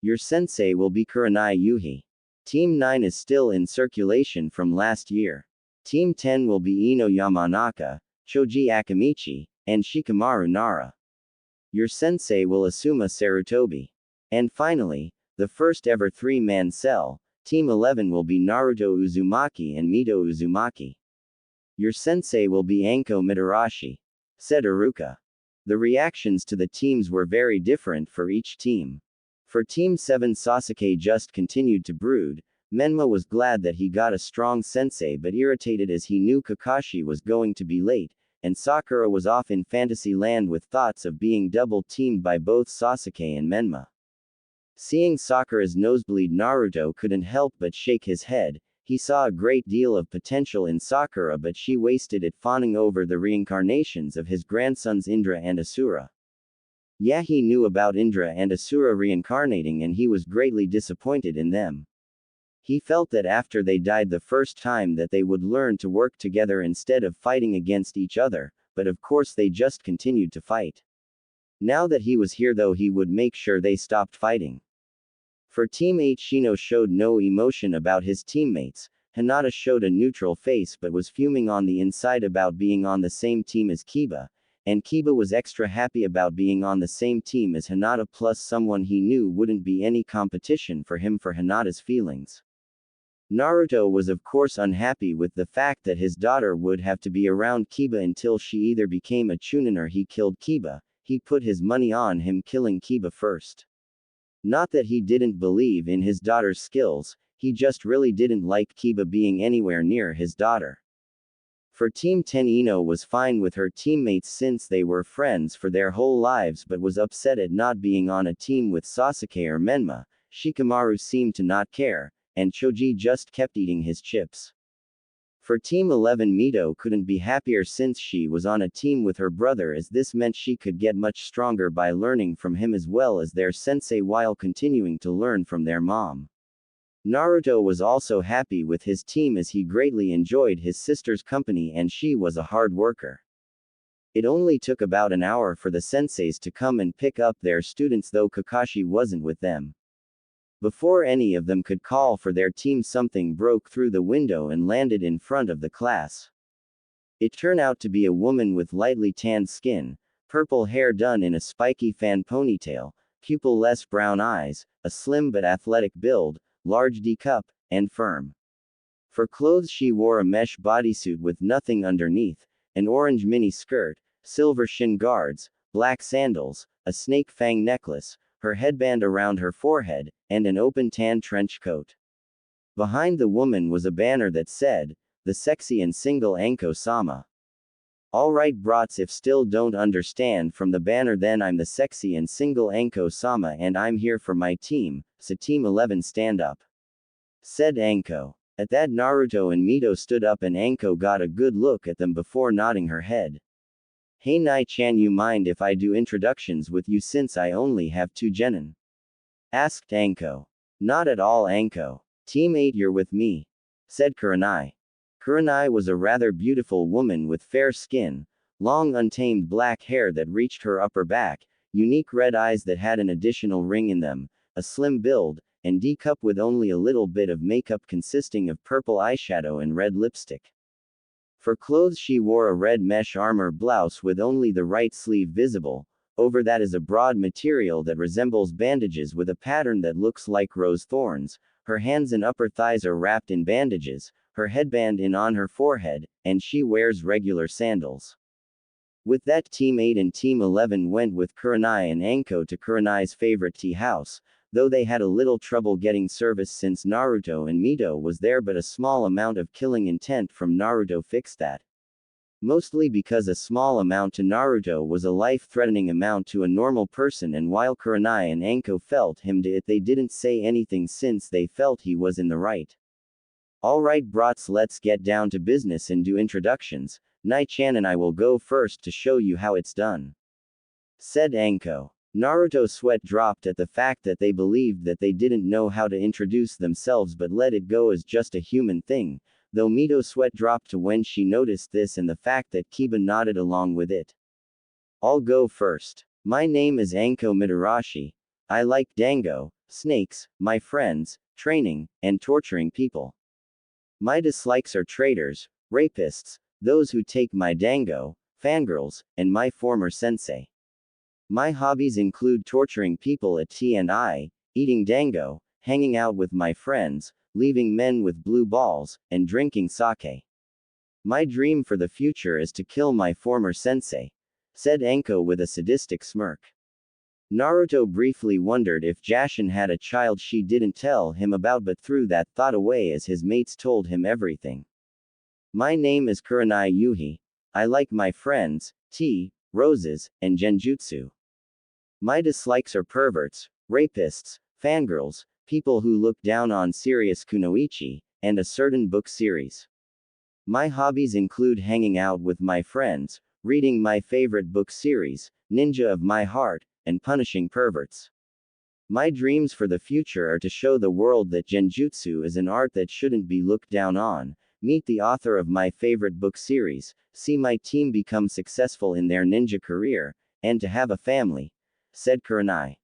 Your sensei will be Kurenai Yuhi. Team 9 is still in circulation from last year. Team 10 will be Ino Yamanaka, Choji Akamichi, and Shikamaru Nara. Your sensei will Asuma Sarutobi. And finally, the first ever three-man cell, Team 11 will be Naruto Uzumaki and Mito Uzumaki. Your sensei will be Anko Mitarashi, said Iruka. The reactions to the teams were very different for each team. For Team 7, Sasuke just continued to brood. Menma was glad that he got a strong sensei but irritated as he knew Kakashi was going to be late, and Sakura was off in fantasy land with thoughts of being double-teamed by both Sasuke and Menma. Seeing Sakura's nosebleed, Naruto couldn't help but shake his head. He saw a great deal of potential in Sakura but she wasted it fawning over the reincarnations of his grandsons Indra and Asura. Yeah, he knew about Indra and Asura reincarnating and he was greatly disappointed in them. He felt that after they died the first time that they would learn to work together instead of fighting against each other, but of course they just continued to fight. Now that he was here though, he would make sure they stopped fighting. For Team 8, Shino showed no emotion about his teammates. Hinata showed a neutral face but was fuming on the inside about being on the same team as Kiba, and Kiba was extra happy about being on the same team as Hinata, plus someone he knew wouldn't be any competition for him for Hinata's feelings. Naruto was of course unhappy with the fact that his daughter would have to be around Kiba until she either became a Chunin or he killed Kiba. He put his money on him killing Kiba first. Not that he didn't believe in his daughter's skills, he just really didn't like Kiba being anywhere near his daughter. For Team 10, Ino was fine with her teammates since they were friends for their whole lives, but was upset at not being on a team with Sasuke or Menma. Shikamaru seemed to not care, and Choji just kept eating his chips. For Team 11, Mito couldn't be happier since she was on a team with her brother, as this meant she could get much stronger by learning from him as well as their sensei while continuing to learn from their mom. Naruto was also happy with his team as he greatly enjoyed his sister's company and she was a hard worker. It only took about an hour for the senseis to come and pick up their students, though Kakashi wasn't with them. Before any of them could call for their team, something broke through the window and landed in front of the class. It turned out to be a woman with lightly tanned skin, purple hair done in a spiky fan ponytail, pupil-less brown eyes, a slim but athletic build, large D-cup, and firm. For clothes she wore a mesh bodysuit with nothing underneath, an orange mini skirt, silver shin guards, black sandals, a snake fang necklace, her headband around her forehead, and an open tan trench coat. Behind the woman was a banner that said, "The Sexy and Single Anko-sama." Alright brats, if still don't understand from the banner, then I'm the Sexy and Single Anko-sama and I'm here for my team, so Team 11 stand up, said Anko. At that, Naruto and Mito stood up and Anko got a good look at them before nodding her head. Hey Nai-chan, you mind if I do introductions with you since I only have 2 genin? Asked Anko. Not at all, Anko. Team 8, you're with me, said Kurenai. Kurenai was a rather beautiful woman with fair skin, long untamed black hair that reached her upper back, unique red eyes that had an additional ring in them, a slim build, and D-cup with only a little bit of makeup consisting of purple eyeshadow and red lipstick. For clothes she wore a red mesh armor blouse with only the right sleeve visible, over that is a broad material that resembles bandages with a pattern that looks like rose thorns, her hands and upper thighs are wrapped in bandages, her headband in on her forehead, and she wears regular sandals. With that, Team 8 and Team 11 went with Kurenai and Anko to Kurenai's favorite tea house, though they had a little trouble getting service since Naruto and Mito was there, but a small amount of killing intent from Naruto fixed that. Mostly because a small amount to Naruto was a life-threatening amount to a normal person, and while Kurenai and Anko felt him to it, they didn't say anything since they felt he was in the right. Alright brats, let's get down to business and do introductions. Nai-chan and I will go first to show you how it's done, said Anko. Naruto's sweat dropped at the fact that they believed that they didn't know how to introduce themselves but let it go as just a human thing, though Mito's sweat dropped to when she noticed this and the fact that Kiba nodded along with it. I'll go first. My name is Anko Mitarashi. I like dango, snakes, my friends, training, and torturing people. My dislikes are traitors, rapists, those who take my dango, fangirls, and my former sensei. My hobbies include torturing people at T&I, eating dango, hanging out with my friends, leaving men with blue balls, and drinking sake. My dream for the future is to kill my former sensei, said Anko with a sadistic smirk. Naruto briefly wondered if Jashin had a child she didn't tell him about, but threw that thought away as his mates told him everything. My name is Kurenai Yuhi. I like my friends, tea, roses, and genjutsu. My dislikes are perverts, rapists, fangirls, people who look down on serious kunoichi, and a certain book series. My hobbies include hanging out with my friends, reading my favorite book series, Ninja of My Heart, and punishing perverts. My dreams for the future are to show the world that genjutsu is an art that shouldn't be looked down on, meet the author of my favorite book series, see my team become successful in their ninja career, and to have a family, said Kurenai.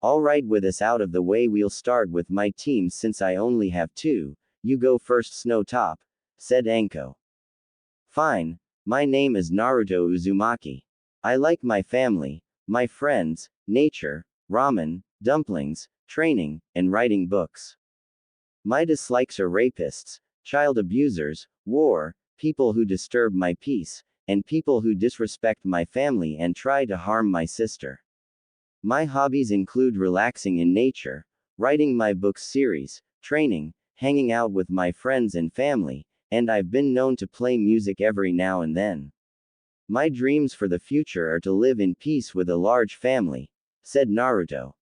Alright, with this out of the way, we'll start with my team since I only have 2. You go first, Snow Top, said Anko. Fine, my name is Naruto Uzumaki. I like my family, my friends, nature, ramen, dumplings, training, and writing books. My dislikes are rapists, child abusers, war, people who disturb my peace, and people who disrespect my family and try to harm my sister. My hobbies include relaxing in nature, writing my books series, training, hanging out with my friends and family, and I've been known to play music every now and then. My dreams for the future are to live in peace with a large family, said Naruto.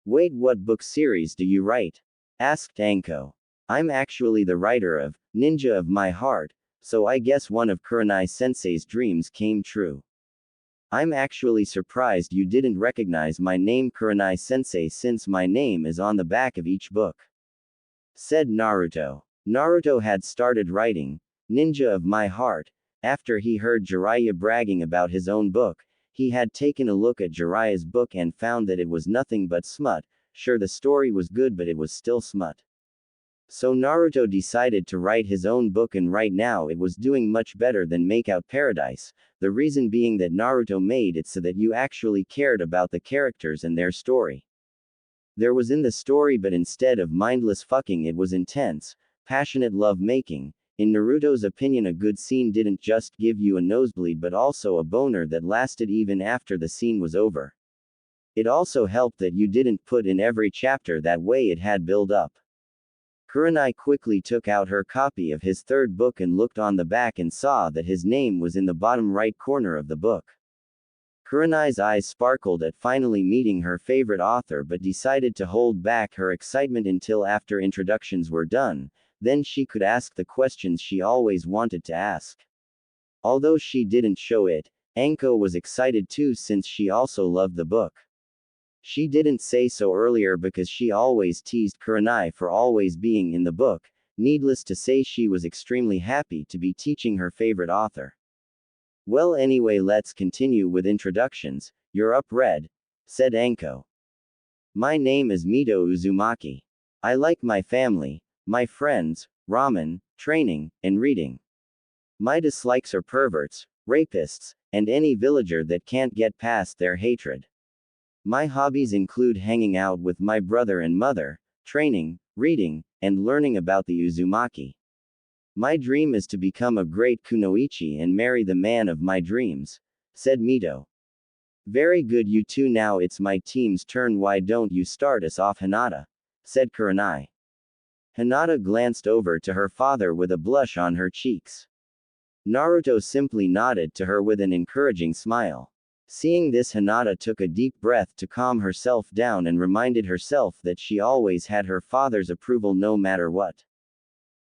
Wait, what book series do you write? Asked Anko. I'm actually the writer of Ninja of My Heart, so I guess one of Kurenai-sensei's dreams came true. I'm actually surprised you didn't recognize my name Kurenai-sensei since my name is on the back of each book, said Naruto. Naruto had started writing Ninja of My Heart after he heard Jiraiya bragging about his own book. He had taken a look at Jiraiya's book and found that it was nothing but smut. Sure, the story was good, but it was still smut. So Naruto decided to write his own book, and right now it was doing much better than Makeout Paradise, the reason being that Naruto made it so that you actually cared about the characters and their story. There was in the story, but instead of mindless fucking it was intense, passionate love making. In Naruto's opinion, a good scene didn't just give you a nosebleed but also a boner that lasted even after the scene was over. It also helped that you didn't put in every chapter, that way it had build up. Kurenai quickly took out her copy of his third book and looked on the back and saw that his name was in the bottom right corner of the book. Kurenai's eyes sparkled at finally meeting her favorite author, but decided to hold back her excitement until after introductions were done. Then she could ask the questions she always wanted to ask. Although she didn't show it, Anko was excited too since she also loved the book. She didn't say so earlier because she always teased Kurenai for always being in the book. Needless to say, she was extremely happy to be teaching her favorite author. Well, anyway, let's continue with introductions. You're up, Red, said Anko. My name is Mito Uzumaki. I like my family, my friends, ramen, training, and reading. My dislikes are perverts, rapists, and any villager that can't get past their hatred. My hobbies include hanging out with my brother and mother, training, reading, and learning about the Uzumaki. My dream is to become a great kunoichi and marry the man of my dreams, said Mito. Very good, you two. Now it's my team's turn. Why don't you start us off, Hinata? Said Kurenai. Hinata glanced over to her father with a blush on her cheeks. Naruto simply nodded to her with an encouraging smile. Seeing this, Hinata took a deep breath to calm herself down and reminded herself that she always had her father's approval no matter what.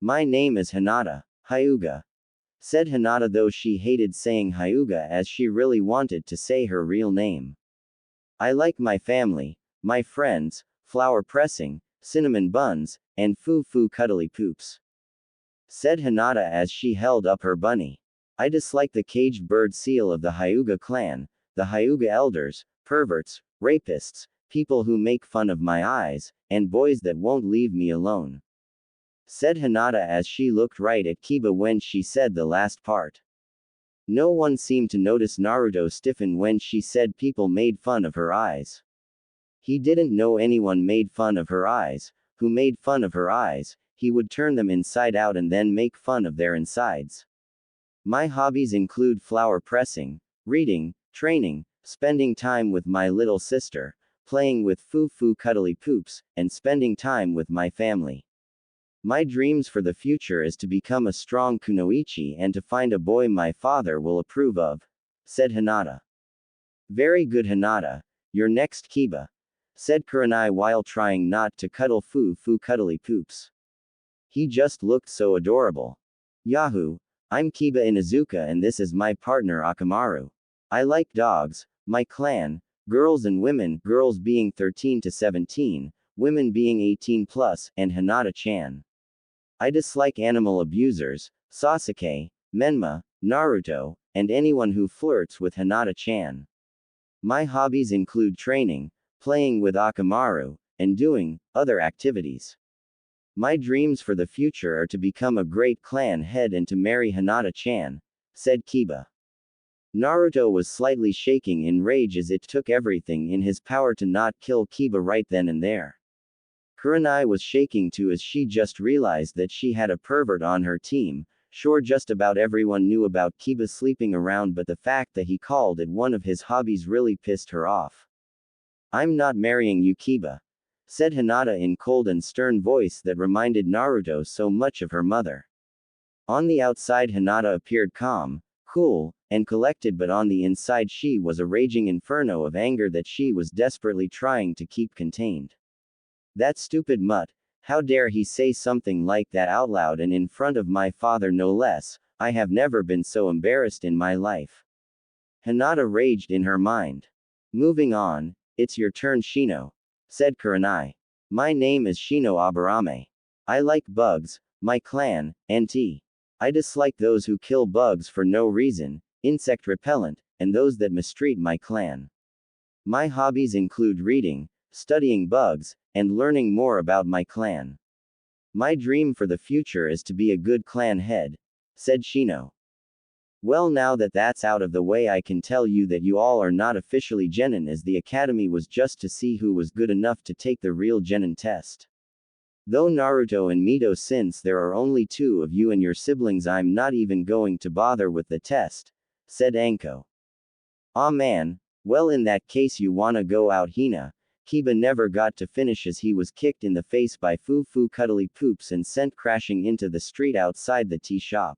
My name is Hinata, Hyuga, said Hinata, though she hated saying Hyuga as she really wanted to say her real name. I like my family, my friends, flower pressing, cinnamon buns, and foo-foo cuddly poops, said Hinata as she held up her bunny. I dislike the caged bird seal of the Hyuga clan, the Hyuga elders, perverts, rapists, people who make fun of my eyes, and boys that won't leave me alone, said Hinata as she looked right at Kiba when she said the last part. No one seemed to notice Naruto stiffen when she said people made fun of her eyes. He didn't know anyone made fun of her eyes. Who made fun of her eyes? He would turn them inside out and then make fun of their insides. My hobbies include flower pressing, reading, training, spending time with my little sister, playing with foo-foo cuddly poops, and spending time with my family. My dreams for the future is to become a strong kunoichi and to find a boy my father will approve of, said Hinata. Very good, Hinata. You're next, Kiba, said Kurenai while trying not to cuddle foo-foo cuddly poops. He just looked so adorable. Yahoo! I'm Kiba Inuzuka and this is my partner Akamaru. I like dogs, my clan, girls and women, girls being 13 to 17, women being 18 plus, and Hinata-chan. I dislike animal abusers, Sasuke, Menma, Naruto, and anyone who flirts with Hinata-chan. My hobbies include training, playing with Akamaru, and doing other activities. My dreams for the future are to become a great clan head and to marry Hinata-chan, said Kiba. Naruto was slightly shaking in rage as it took everything in his power to not kill Kiba right then and there. Kurenai was shaking too as she just realized that she had a pervert on her team. Sure, just about everyone knew about Kiba sleeping around, but the fact that he called it one of his hobbies really pissed her off. "I'm not marrying you, Kiba," said Hinata in cold and stern voice that reminded Naruto so much of her mother. On the outside Hinata appeared calm, cool, and collected, but on the inside she was a raging inferno of anger that she was desperately trying to keep contained. "That stupid mutt, how dare he say something like that out loud and in front of my father no less, I have never been so embarrassed in my life." Hinata raged in her mind. "Moving on, it's your turn, Shino," said Kurenai. "My name is Shino Aburame. I like bugs, my clan, NT. I dislike those who kill bugs for no reason, insect repellent, and those that mistreat my clan. My hobbies include reading, studying bugs, and learning more about my clan. My dream for the future is to be a good clan head," said Shino. "Well, now that that's out of the way, I can tell you that you all are not officially genin, as the academy was just to see who was good enough to take the real genin test. Though Naruto and Mito, since there are only two of you and your siblings, I'm not even going to bother with the test," said Anko. "Aw man, well in that case you wanna go out, Hina." Kiba never got to finish as he was kicked in the face by Fufu Cuddly Poops and sent crashing into the street outside the tea shop.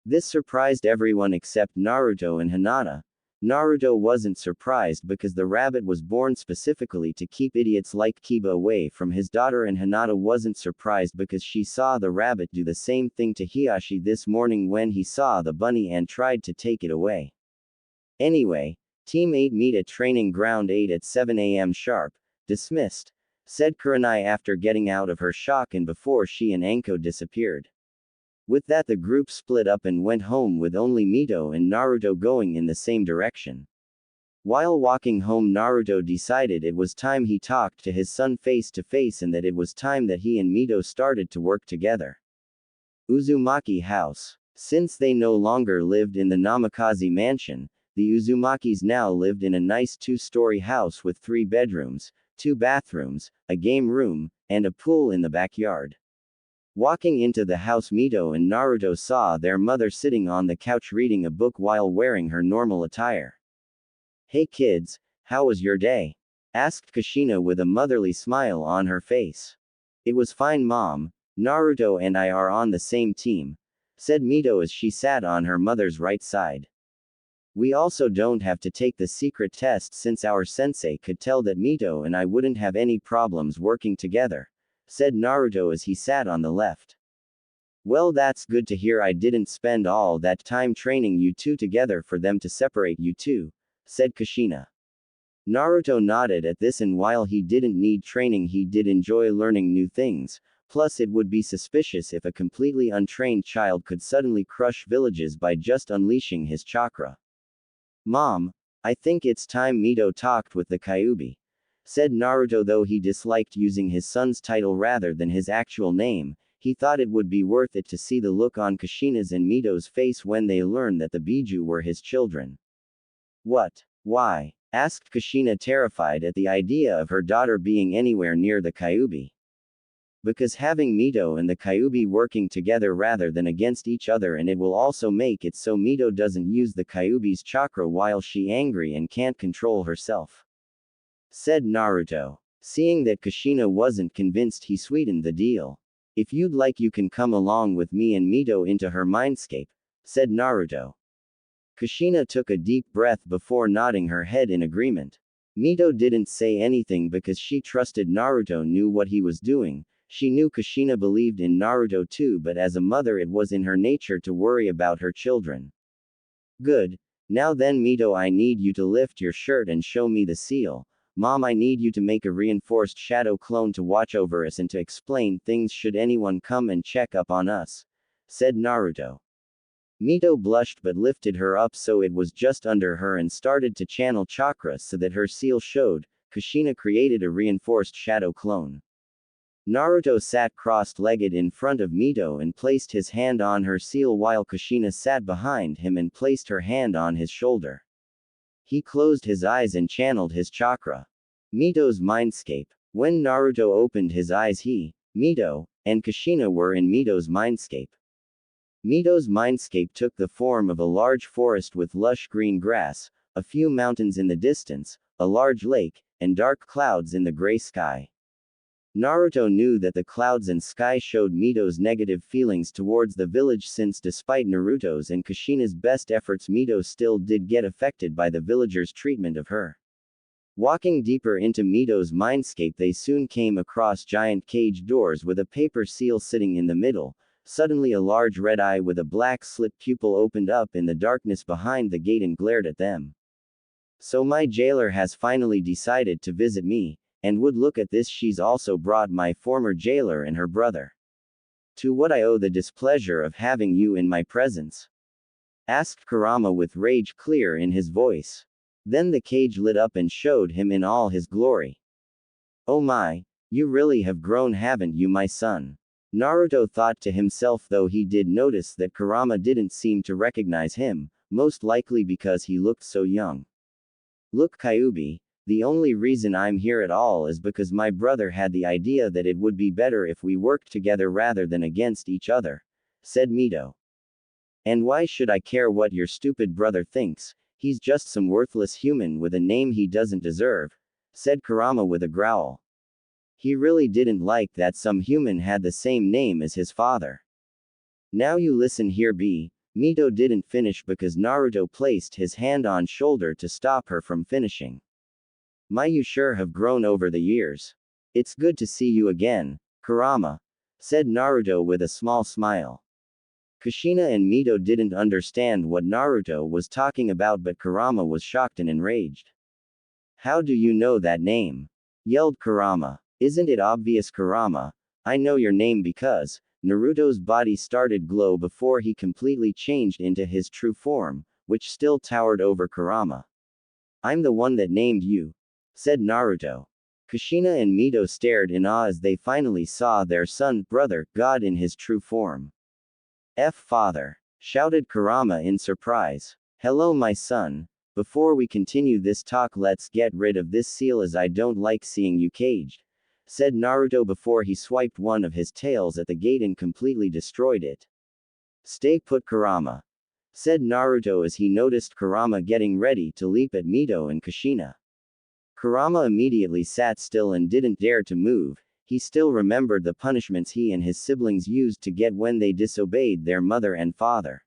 This surprised everyone except Naruto and Hinata. Naruto wasn't surprised because the rabbit was born specifically to keep idiots like Kiba away from his daughter, and Hinata wasn't surprised because she saw the rabbit do the same thing to Hiyashi this morning when he saw the bunny and tried to take it away. "Anyway, Team 8 meet at Training Ground 8 at 7 a.m. sharp. Dismissed," said Kurenai after getting out of her shock and before she and Anko disappeared. With that, the group split up and went home, with only Mito and Naruto going in the same direction. While walking home, Naruto decided it was time he talked to his son face to face and that it was time that he and Mito started to work together. Uzumaki House. Since they no longer lived in the Namikaze mansion, the Uzumakis now lived in a nice two-story house with 3 bedrooms, 2 bathrooms, a game room, and a pool in the backyard. Walking into the house, Mito and Naruto saw their mother sitting on the couch reading a book while wearing her normal attire. "Hey kids, how was your day?" asked Kushina with a motherly smile on her face. "It was fine, Mom. Naruto and I are on the same team," said Mito as she sat on her mother's right side. "We also don't have to take the secret test since our sensei could tell that Mito and I wouldn't have any problems working together," said Naruto as he sat on the left. "Well, that's good to hear. I didn't spend all that time training you two together for them to separate you two," said Kushina. Naruto nodded at this, and while he didn't need training, he did enjoy learning new things. Plus, it would be suspicious if a completely untrained child could suddenly crush villages by just unleashing his chakra. "Mom, I think it's time Mito talked with the Kyuubi," said Naruto. Though he disliked using his son's title rather than his actual name, he thought it would be worth it to see the look on Kushina's and Mito's face when they learned that the Biju were his children. "What? Why?" asked Kushina, terrified at the idea of her daughter being anywhere near the Kyuubi. "Because having Mito and the Kyuubi working together rather than against each other, and it will also make it so Mito doesn't use the Kyuubi's chakra while she angry and can't control herself," said Naruto. Seeing that Kushina wasn't convinced, he sweetened the deal. "If you'd like, you can come along with me and Mito into her mindscape," said Naruto. Kushina took a deep breath before nodding her head in agreement. Mito didn't say anything because she trusted Naruto knew what he was doing. She knew Kushina believed in Naruto too, but as a mother it was in her nature to worry about her children. "Good. Now then, Mito, I need you to lift your shirt and show me the seal. Mom, I need you to make a reinforced shadow clone to watch over us and to explain things should anyone come and check up on us," said Naruto. Mito blushed but lifted her up so it was just under her and started to channel chakra so that her seal showed. Kushina created a reinforced shadow clone. Naruto sat crossed-legged in front of Mito and placed his hand on her seal while Kushina sat behind him and placed her hand on his shoulder. He closed his eyes and channeled his chakra. Mito's mindscape. When Naruto opened his eyes, he, Mito, and Kushina were in Mito's mindscape. Mito's mindscape took the form of a large forest with lush green grass, a few mountains in the distance, a large lake, and dark clouds in the gray sky. Naruto knew that the clouds and sky showed Mito's negative feelings towards the village, since despite Naruto's and Kushina's best efforts, Mito still did get affected by the villagers' treatment of her. Walking deeper into Mito's mindscape, they soon came across giant cage doors with a paper seal sitting in the middle. Suddenly a large red eye with a black slit pupil opened up in the darkness behind the gate and glared at them. So my jailer has finally decided to visit me, and would look at this, she's also brought my former jailer and her brother. To what I owe the displeasure of having you in my presence? Asked Kurama with rage clear in his voice. Then the cage lit up and showed him in all his glory. Oh my, you really have grown, haven't you, my son? Naruto thought to himself, though he did notice that Kurama didn't seem to recognize him, most likely because he looked so young. Look, Kyubi, the only reason I'm here at all is because my brother had the idea that it would be better if we worked together rather than against each other, said Mito. And why should I care what your stupid brother thinks? He's just some worthless human with a name he doesn't deserve, said Kurama with a growl. He really didn't like that some human had the same name as his father. Now you listen here, B. Mito didn't finish because Naruto placed his hand on shoulder to stop her from finishing. My, you sure have grown over the years. It's good to see you again, Kurama, said Naruto with a small smile. Kushina and Mito didn't understand what Naruto was talking about, but Kurama was shocked and enraged. How do you know that name? Yelled Kurama. Isn't it obvious, Kurama? I know your name because Naruto's body started glow before he completely changed into his true form, which still towered over Kurama. I'm the one that named you, said Naruto. Kushina and Mito stared in awe as they finally saw their son, brother, God in his true form. Father, shouted Kurama in surprise. Hello, my son. Before we continue this talk, let's get rid of this seal, as I don't like seeing you caged, said Naruto before he swiped one of his tails at the gate and completely destroyed it. Stay put, Kurama, said Naruto as he noticed Kurama getting ready to leap at Mito and Kushina. Kurama immediately sat still and didn't dare to move. He still remembered the punishments he and his siblings used to get when they disobeyed their mother and father.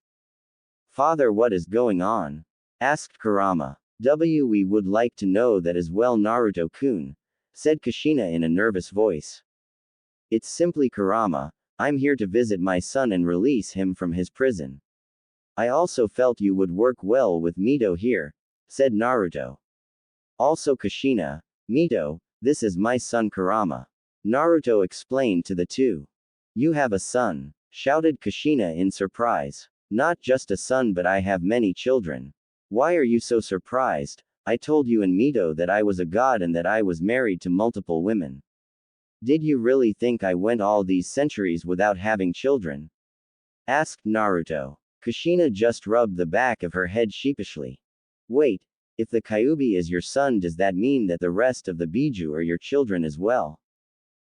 Father, what is going on? Asked Kurama. We would like to know that as well, Naruto-kun, said Kushina in a nervous voice. It's simply Kurama. I'm here to visit my son and release him from his prison. I also felt you would work well with Mito here, said Naruto. Also Kushina, Mito, this is my son Kurama. Naruto explained to the two. You have a son, shouted Kushina in surprise. Not just a son, but I have many children. Why are you so surprised? I told you and Mito that I was a god and that I was married to multiple women. Did you really think I went all these centuries without having children? Asked Naruto. Kushina just rubbed the back of her head sheepishly. Wait, if the Kyubi is your son, does that mean that the rest of the Biju are your children as well?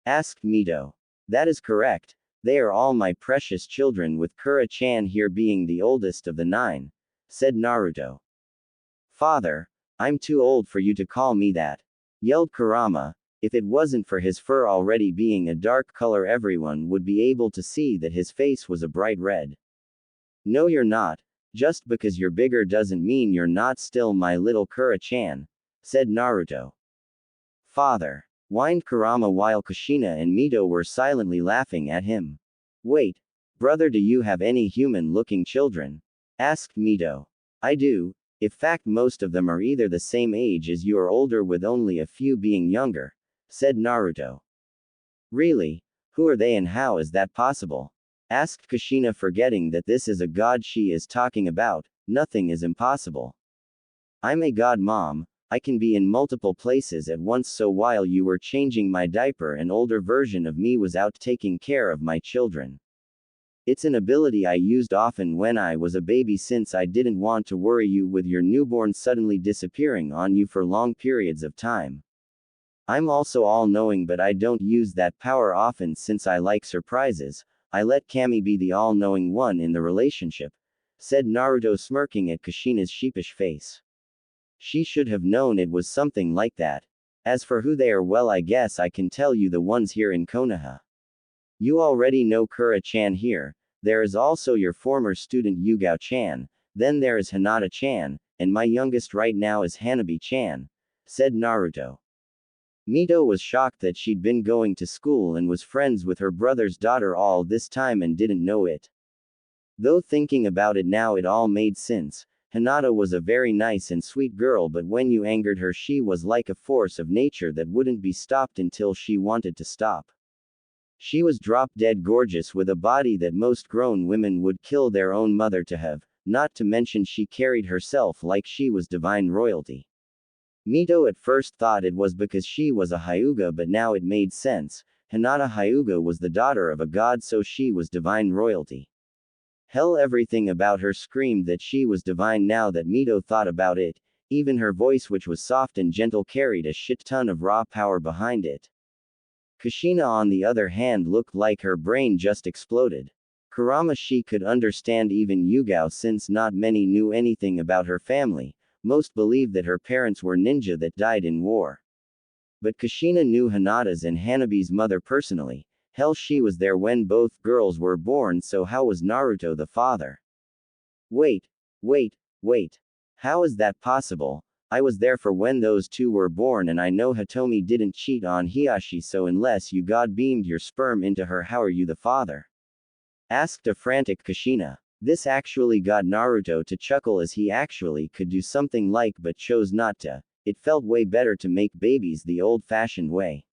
Asked Mito. That is correct. They are all my precious children, with Kura-chan here being the oldest of the 9, said Naruto. Father, I'm too old for you to call me that, yelled Kurama. If it wasn't for his fur already being a dark color, everyone would be able to see that his face was a bright red. No, you're not. Just because you're bigger doesn't mean you're not still my little Kura-chan, said Naruto. Father, whined Kurama while Kushina and Mito were silently laughing at him. Wait, brother, do you have any human-looking children? Asked Mito. I do. In fact, most of them are either the same age as you or older, with only a few being younger, said Naruto. Really? Who are they and how is that possible? Asked Kushina, forgetting that this is a god she is talking about. Nothing is impossible. I'm a god, Mom. I can be in multiple places at once, so while you were changing my diaper, an older version of me was out taking care of my children. It's an ability I used often when I was a baby, since I didn't want to worry you with your newborn suddenly disappearing on you for long periods of time. I'm also all-knowing, but I don't use that power often since I like surprises. I let Kami be the all-knowing one in the relationship, said Naruto, smirking at Kushina's sheepish face. She should have known it was something like that. As for who they are, well, I guess I can tell you the ones here in Konoha. You already know Kura-chan here. There is also your former student Yugao-chan, then there is Hinata-chan, and my youngest right now is Hanabi-chan, said Naruto. Mito was shocked that she'd been going to school and was friends with her brother's daughter all this time and didn't know it. Though thinking about it now, it all made sense. Hinata was a very nice and sweet girl, but when you angered her, she was like a force of nature that wouldn't be stopped until she wanted to stop. She was drop-dead gorgeous with a body that most grown women would kill their own mother to have, not to mention she carried herself like she was divine royalty. Mito at first thought it was because she was a Hyuga, but now it made sense. Hinata Hyuga was the daughter of a god, so she was divine royalty. Hell, everything about her screamed that she was divine now that Mito thought about it. Even her voice, which was soft and gentle, carried a shit ton of raw power behind it. Kushina, on the other hand, looked like her brain just exploded. Kurama, she could understand even Yugao since not many knew anything about her family. Most believed that her parents were ninja that died in war. But Kushina knew Hinata's and Hanabi's mother personally. Hell, she was there when both girls were born, so how was Naruto the father? Wait. How is that possible? I was there for when those two were born, and I know Hitomi didn't cheat on Hiashi, so unless you god beamed your sperm into her, how are you the father? Asked a frantic Kushina. This actually got Naruto to chuckle, as he actually could do something like but chose not to. It felt way better to make babies the old-fashioned way.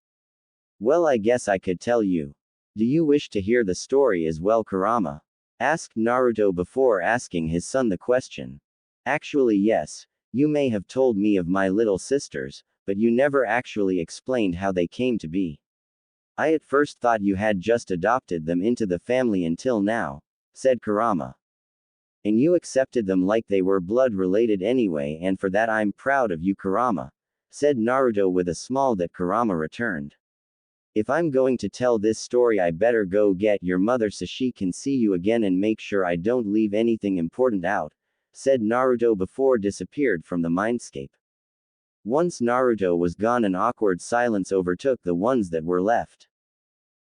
Well, I guess I could tell you. Do you wish to hear the story as well, Kurama? Asked Naruto before asking his son the question. Actually, yes. You may have told me of my little sisters, but you never actually explained how they came to be. I at first thought you had just adopted them into the family until now, said Kurama. And you accepted them like they were blood related anyway, and for that I'm proud of you, Kurama, said Naruto with a smile that Kurama returned. If I'm going to tell this story, I better go get your mother so she can see you again and make sure I don't leave anything important out, said Naruto before disappeared from the mindscape. Once Naruto was gone, an awkward silence overtook the ones that were left.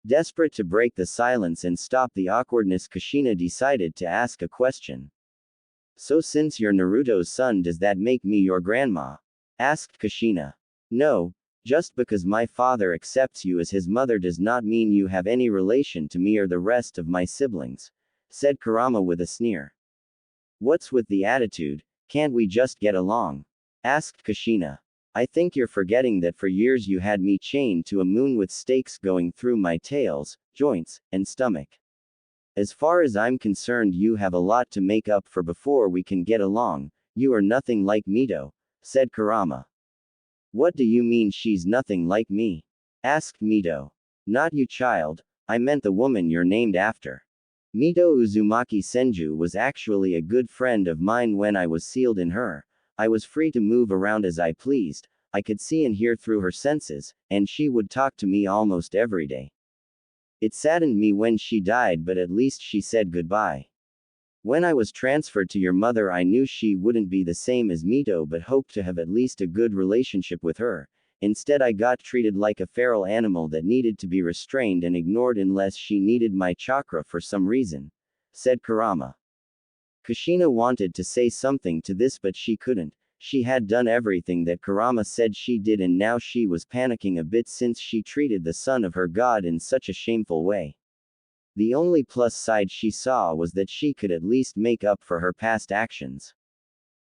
Desperate to break the silence and stop the awkwardness, Kushina decided to ask a question. So since you're Naruto's son, does that make me your grandma? Asked Kushina. No, just because my father accepts you as his mother does not mean you have any relation to me or the rest of my siblings, said Kurama with a sneer. What's with the attitude? Can't we just get along? Asked Kushina. I think you're forgetting that for years you had me chained to a moon with stakes going through my tails, joints, and stomach. As far as I'm concerned, you have a lot to make up for before we can get along. You are nothing like Mito, said Kurama. What do you mean she's nothing like me? Asked Mito. Not you, child. I meant the woman you're named after. Mito Uzumaki Senju was actually a good friend of mine. When I was sealed in her, I was free to move around as I pleased. I could see and hear through her senses, and she would talk to me almost every day. It saddened me when she died, but at least she said goodbye. When I was transferred to your mother, I knew she wouldn't be the same as Mito, but hoped to have at least a good relationship with her. Instead, I got treated like a feral animal that needed to be restrained and ignored unless she needed my chakra for some reason, said Kurama. Kushina wanted to say something to this, but she couldn't. She had done everything that Kurama said she did, and now she was panicking a bit since she treated the son of her god in such a shameful way. The only plus side she saw was that she could at least make up for her past actions.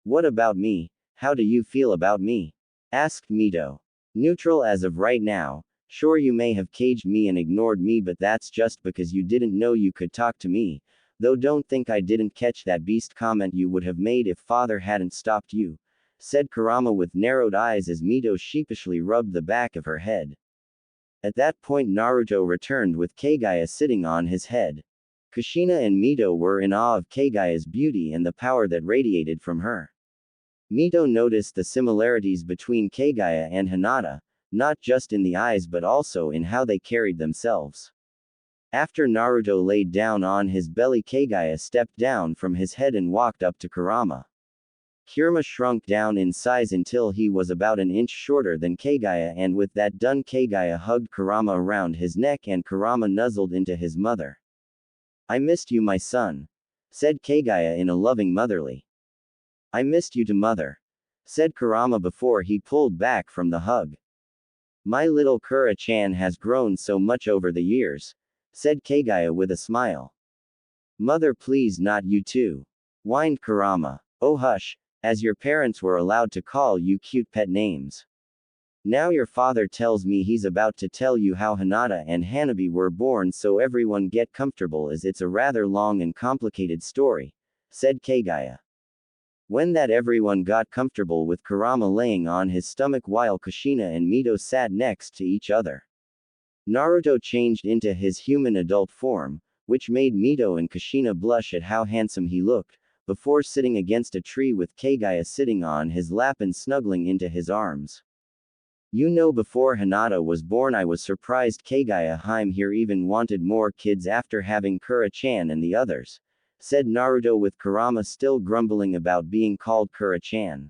What about me? How do you feel about me? Asked Mito. Neutral as of right now. Sure, you may have caged me and ignored me, but that's just because you didn't know you could talk to me. Though don't think I didn't catch that beast comment you would have made if father hadn't stopped you, said Kurama with narrowed eyes as Mito sheepishly rubbed the back of her head. At that point, Naruto returned with Kaguya sitting on his head. Kushina and Mito were in awe of Kaguya's beauty and the power that radiated from her. Mito noticed the similarities between Kaguya and Hinata, not just in the eyes but also in how they carried themselves. After Naruto laid down on his belly, Kaguya stepped down from his head and walked up to Kurama. Kurama shrunk down in size until he was about an inch shorter than Kaguya, and with that done Kaguya hugged Kurama around his neck and Kurama nuzzled into his mother. "I missed you, my son," said Kaguya in a loving motherly. "I missed you to mother," said Kurama before he pulled back from the hug. "My little Kura-chan has grown so much over the years," said Kaguya with a smile. "Mother, please, not you too," whined Kurama. "Oh hush, as your parents were allowed to call you cute pet names. Now your father tells me he's about to tell you how Hinata and Hanabi were born, so everyone get comfortable as it's a rather long and complicated story," said Kaguya. When that everyone got comfortable with Kurama laying on his stomach while Kushina and Mito sat next to each other, Naruto changed into his human adult form, which made Mito and Kushina blush at how handsome he looked, before sitting against a tree with Kaguya sitting on his lap and snuggling into his arms. "You know, before Hinata was born I was surprised Kaguya Hime here even wanted more kids after having Kura-chan and the others," said Naruto with Kurama still grumbling about being called Kura-chan.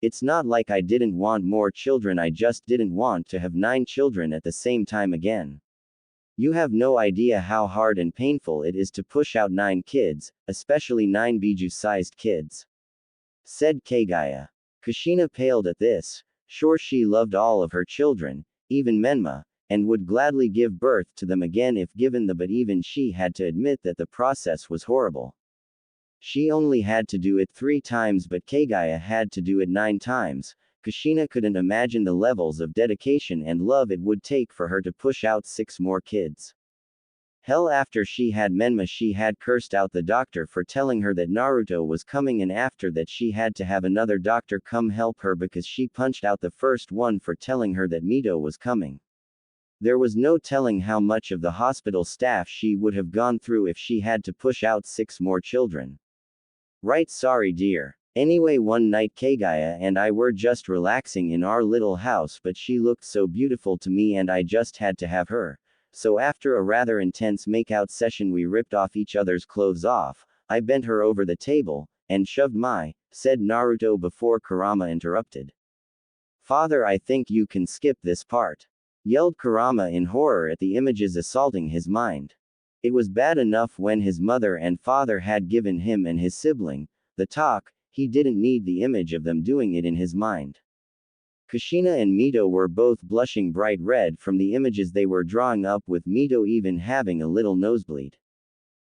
"It's not like I didn't want more children, I just didn't want to have 9 children at the same time again. You have no idea how hard and painful it is to push out 9 kids, especially 9 Biju-sized kids," said Kaguya. Kushina paled at this. Sure, she loved all of her children, even Menma, and would gladly give birth to them again if given the, but even she had to admit that the process was horrible. She only had to do it 3 times, but Kaguya had to do it 9 times. Kushina couldn't imagine the levels of dedication and love it would take for her to push out 6 more kids. Hell, after she had Menma she had cursed out the doctor for telling her that Naruto was coming, and after that she had to have another doctor come help her because she punched out the first one for telling her that Mito was coming. There was no telling how much of the hospital staff she would have gone through if she had to push out 6 more children. "Right, sorry dear. Anyway, one night Kaguya and I were just relaxing in our little house, but she looked so beautiful to me and I just had to have her. So after a rather intense makeout session we ripped off each other's clothes off, I bent her over the table, and shoved my," said Naruto before Kurama interrupted. "Father, I think you can skip this part," yelled Kurama in horror at the images assaulting his mind. It was bad enough when his mother and father had given him and his sibling the talk, he didn't need the image of them doing it in his mind. Kushina and Mito were both blushing bright red from the images they were drawing up, with Mito even having a little nosebleed.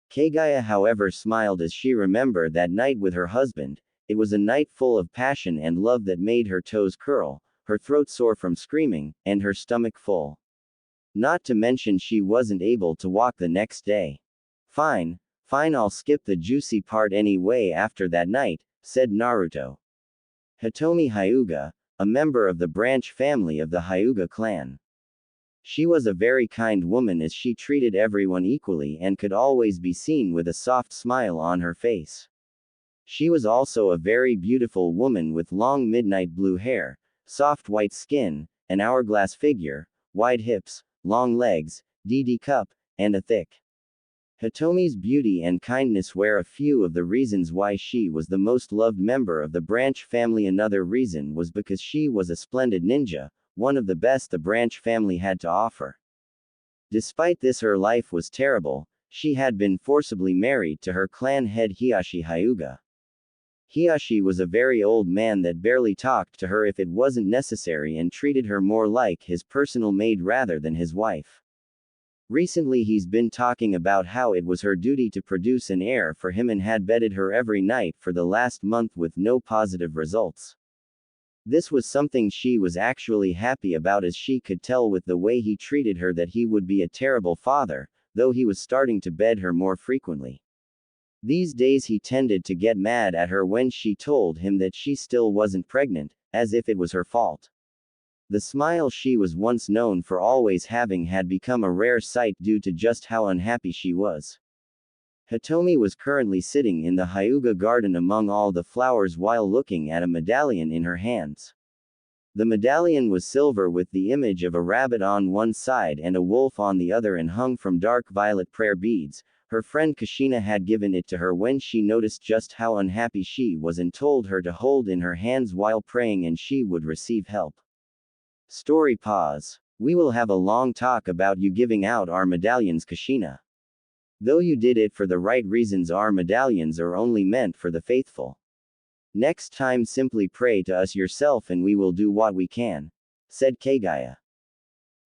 Kaguya, however, smiled as she remembered that night with her husband. It was a night full of passion and love that made her toes curl, her throat sore from screaming, and her stomach full. Not to mention she wasn't able to walk the next day. Fine, I'll skip the juicy part anyway. After that night," said Naruto. Hitomi Hyuga, a member of the branch family of the Hyuga clan. She was a very kind woman as she treated everyone equally and could always be seen with a soft smile on her face. She was also a very beautiful woman with long midnight blue hair, soft white skin, an hourglass figure, wide hips, long legs, DD cup, and a thick. Hitomi's beauty and kindness were a few of the reasons why she was the most loved member of the branch family. Another reason was because she was a splendid ninja, one of the best the branch family had to offer. Despite this, her life was terrible. She had been forcibly married to her clan head Hiashi Hyuga. Hiashi was a very old man that barely talked to her if it wasn't necessary and treated her more like his personal maid rather than his wife. Recently he's been talking about how it was her duty to produce an heir for him and had bedded her every night for the last month with no positive results. This was something she was actually happy about, as she could tell with the way he treated her that he would be a terrible father, though he was starting to bed her more frequently. These days he tended to get mad at her when she told him that she still wasn't pregnant, as if it was her fault. The smile she was once known for always having had become a rare sight due to just how unhappy she was. Hitomi was currently sitting in the Hyuga garden among all the flowers while looking at a medallion in her hands. The medallion was silver with the image of a rabbit on one side and a wolf on the other and hung from dark violet prayer beads. Her friend Kushina had given it to her when she noticed just how unhappy she was and told her to hold in her hands while praying and she would receive help. Story pause. We will have a long talk about you giving out our medallions, Kushina. Though you did it for the right reasons, our medallions are only meant for the faithful. Next time simply pray to us yourself and we will do what we can, said Kaguya.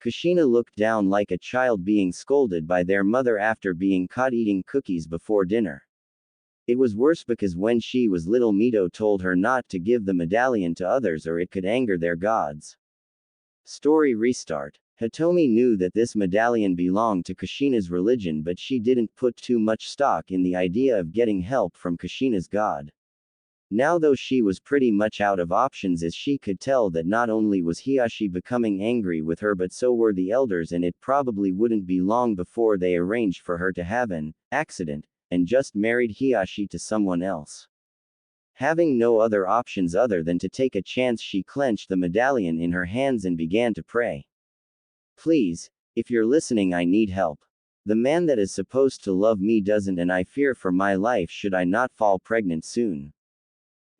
Kushina looked down like a child being scolded by their mother after being caught eating cookies before dinner. It was worse because when she was little, Mito told her not to give the medallion to others or it could anger their gods. Story restart. Hitomi knew that this medallion belonged to Kushina's religion, but she didn't put too much stock in the idea of getting help from Kushina's god. Now, though she was pretty much out of options, as she could tell that not only was Hiashi becoming angry with her but so were the elders, and it probably wouldn't be long before they arranged for her to have an accident, and just married Hiashi to someone else. Having no other options other than to take a chance, she clenched the medallion in her hands and began to pray. Please, if you're listening, I need help. The man that is supposed to love me doesn't, and I fear for my life should I not fall pregnant soon.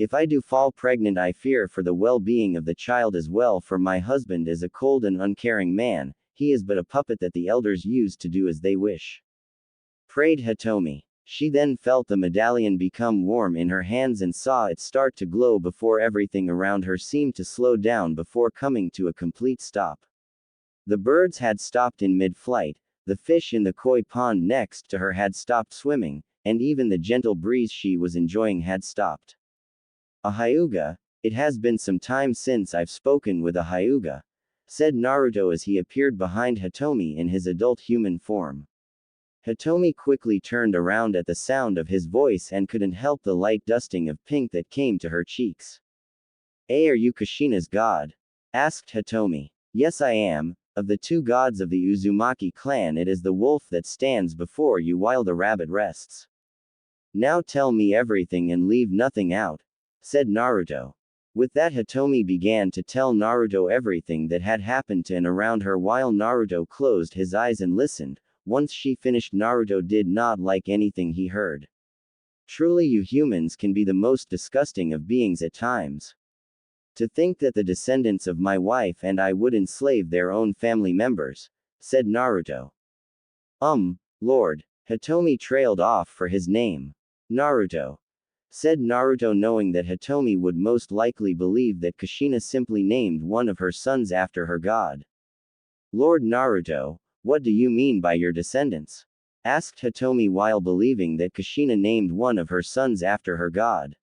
If I do fall pregnant, I fear for the well-being of the child as well, for my husband is a cold and uncaring man, he is but a puppet that the elders use to do as they wish. Prayed Hitomi. She then felt the medallion become warm in her hands and saw it start to glow before everything around her seemed to slow down before coming to a complete stop. The birds had stopped in mid-flight, the fish in the koi pond next to her had stopped swimming, and even the gentle breeze she was enjoying had stopped. A Hyuga, it has been some time since I've spoken with a Hyuga, said Naruto as he appeared behind Hitomi in his adult human form. Hitomi quickly turned around at the sound of his voice and couldn't help the light dusting of pink that came to her cheeks. Are you Kushina's god? Asked Hitomi. Yes, I am. Of the two gods of the Uzumaki clan, it is the wolf that stands before you while the rabbit rests. Now tell me everything and leave nothing out, said Naruto. With that, Hitomi began to tell Naruto everything that had happened to and around her while Naruto closed his eyes and listened. Once she finished, Naruto did not like anything he heard. Truly, you humans can be the most disgusting of beings at times. To think that the descendants of my wife and I would enslave their own family members, said Naruto. Lord. Hitomi trailed off for his name. Naruto, said Naruto, knowing that Hitomi would most likely believe that Kushina simply named one of her sons after her god. Lord Naruto, what do you mean by your descendants? Asked Hitomi while believing that Kushina named one of her sons after her god.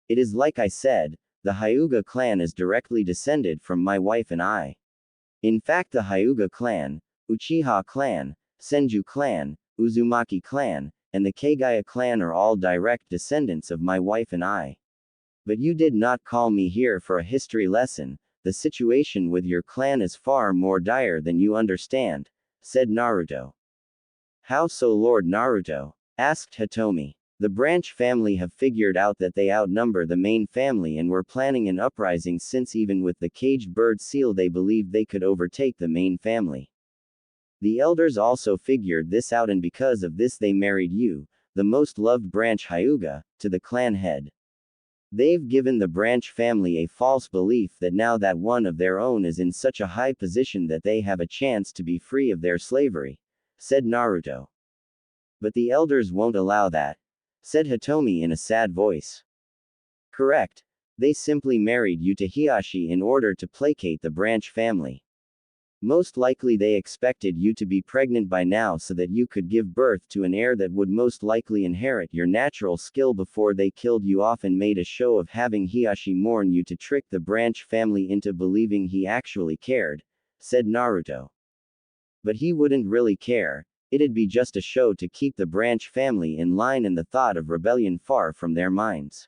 It is like I said, the Hyuga clan is directly descended from my wife and I. In fact, the Hyuga clan, Uchiha clan, Senju clan, Uzumaki clan, and the Kaguya clan are all direct descendants of my wife and I. But you did not call me here for a history lesson. The situation with your clan is far more dire than you understand, said Naruto. How so, Lord Naruto? Asked Hitomi. The branch family have figured out that they outnumber the main family and were planning an uprising, since even with the caged bird seal they believed they could overtake the main family. The elders also figured this out, and because of this they married you, the most loved branch Hyuga, to the clan head. They've given the branch family a false belief that now that one of their own is in such a high position that they have a chance to be free of their slavery, said Naruto. But the elders won't allow that, said Hitomi in a sad voice. Correct. They simply married you to Hiashi in order to placate the branch family. Most likely they expected you to be pregnant by now so that you could give birth to an heir that would most likely inherit your natural skill before they killed you off and made a show of having Hiashi mourn you to trick the branch family into believing he actually cared, said Naruto. But he wouldn't really care. It'd be just a show to keep the branch family in line and the thought of rebellion far from their minds.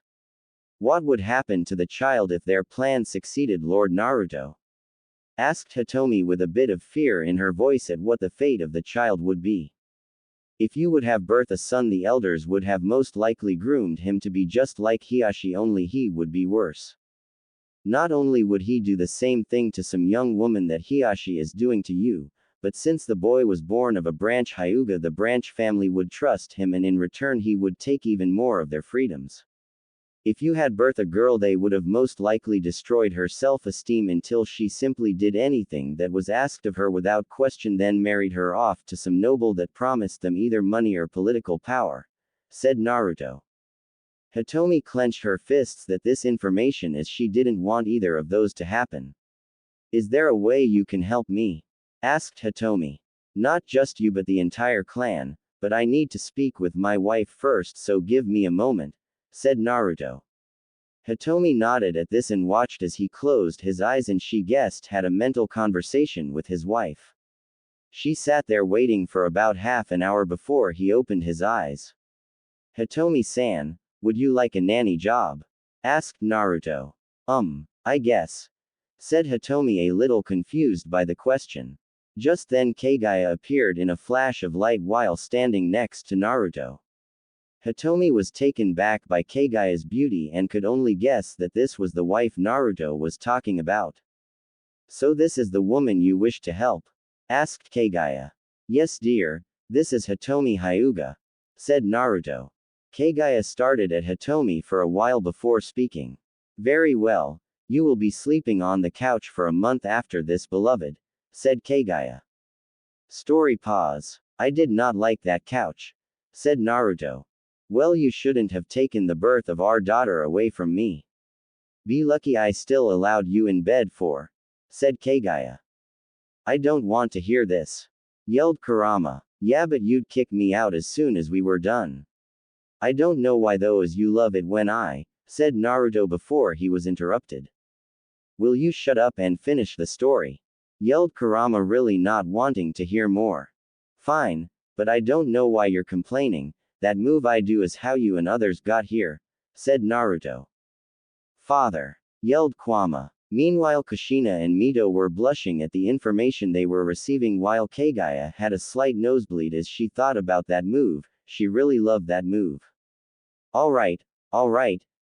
What would happen to the child if their plan succeeded, Lord Naruto? Asked Hitomi with a bit of fear in her voice at what the fate of the child would be. If you would have birth a son, the elders would have most likely groomed him to be just like Hiashi, only he would be worse. Not only would he do the same thing to some young woman that Hiashi is doing to you, but since the boy was born of a branch Hyuga, the branch family would trust him, and in return he would take even more of their freedoms. If you had birthed a girl, they would have most likely destroyed her self-esteem until she simply did anything that was asked of her without question, then married her off to some noble that promised them either money or political power, said Naruto. Hitomi clenched her fists that this information, as she didn't want either of those to happen. Is there a way you can help me? Asked Hitomi. Not just you but the entire clan, but I need to speak with my wife first, so give me a moment, said Naruto. Hitomi nodded at this and watched as he closed his eyes, and she guessed had a mental conversation with his wife. She sat there waiting for about half an hour before he opened his eyes. Hitomi-san, would you like a nanny job? Asked Naruto. I guess, said Hitomi, a little confused by the question. Just then Kaguya appeared in a flash of light while standing next to Naruto. Hitomi was taken back by Kaguya's beauty and could only guess that this was the wife Naruto was talking about. So this is the woman you wish to help? Asked Kaguya. Yes dear, this is Hitomi Hyuga, said Naruto. Kaguya started at Hitomi for a while before speaking. Very well, you will be sleeping on the couch for a month after this, beloved, said Kaguya. Story pause. I did not like that couch, said Naruto. Well, you shouldn't have taken the birth of our daughter away from me. Be lucky I still allowed you in bed for, said Kaguya. I don't want to hear this, yelled Kurama. Yeah, but you'd kick me out as soon as we were done. I don't know why though, as you love it when I, said Naruto before he was interrupted. Will you shut up and finish the story? Yelled Kurama, really not wanting to hear more. Fine, but I don't know why you're complaining. That move I do is how you and others got here, said Naruto. Father, yelled Kwama. Meanwhile Kushina and Mito were blushing at the information they were receiving, while Kaguya had a slight nosebleed as she thought about that move. She really loved that move. Alright,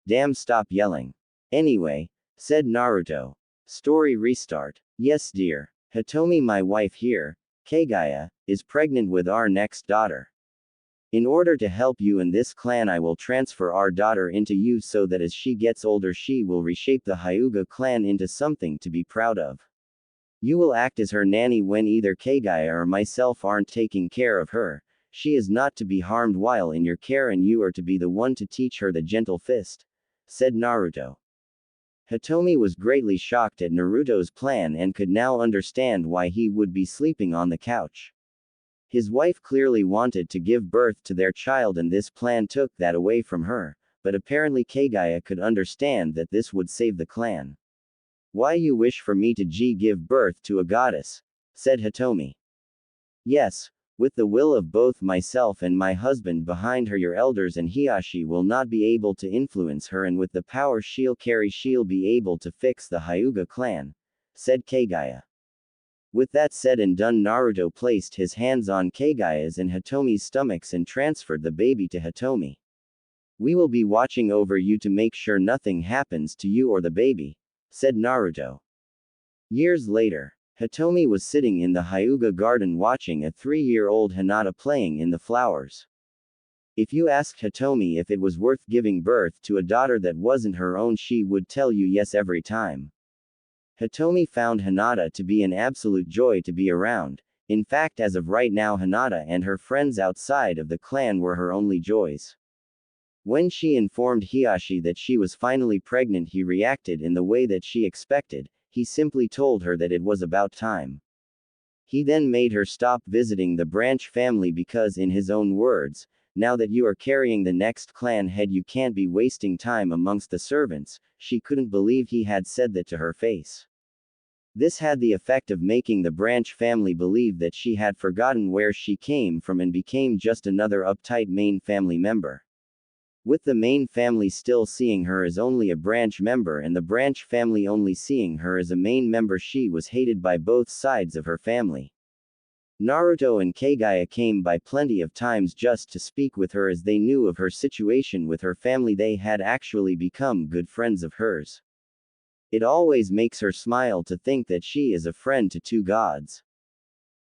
damn, stop yelling. Anyway, said Naruto. Story restart. Yes dear. Hitomi, my wife here, Kaguya, is pregnant with our next daughter. In order to help you in this clan, I will transfer our daughter into you so that as she gets older she will reshape the Hyuga clan into something to be proud of. You will act as her nanny when either Kaguya or myself aren't taking care of her. She is not to be harmed while in your care, and you are to be the one to teach her the gentle fist, said Naruto. Hitomi was greatly shocked at Naruto's plan and could now understand why he would be sleeping on the couch. His wife clearly wanted to give birth to their child, and this plan took that away from her, but apparently Kaguya could understand that this would save the clan. Why you wish for me to give birth to a goddess? Said Hitomi. Yes, with the will of both myself and my husband behind her, your elders and Hiashi will not be able to influence her, and with the power she'll carry she'll be able to fix the Hyuga clan, said Kaguya. With that said and done, Naruto placed his hands on Kaguya's and Hitomi's stomachs and transferred the baby to Hitomi. We will be watching over you to make sure nothing happens to you or the baby, said Naruto. Years later, Hitomi was sitting in the Hyuga garden watching a 3-year-old Hinata playing in the flowers. If you asked Hitomi if it was worth giving birth to a daughter that wasn't her own, she would tell you yes every time. Hitomi found Hinata to be an absolute joy to be around. In fact, as of right now, Hinata and her friends outside of the clan were her only joys. When she informed Hiashi that she was finally pregnant, he reacted in the way that she expected. He simply told her that it was about time. He then made her stop visiting the branch family because, in his own words, now that you are carrying the next clan head, you can't be wasting time amongst the servants. She couldn't believe he had said that to her face. This had the effect of making the branch family believe that she had forgotten where she came from and became just another uptight main family member. With the main family still seeing her as only a branch member and the branch family only seeing her as a main member, she was hated by both sides of her family. Naruto and Kaguya came by plenty of times just to speak with her, as they knew of her situation with her family. They had actually become good friends of hers. It always makes her smile to think that she is a friend to two gods.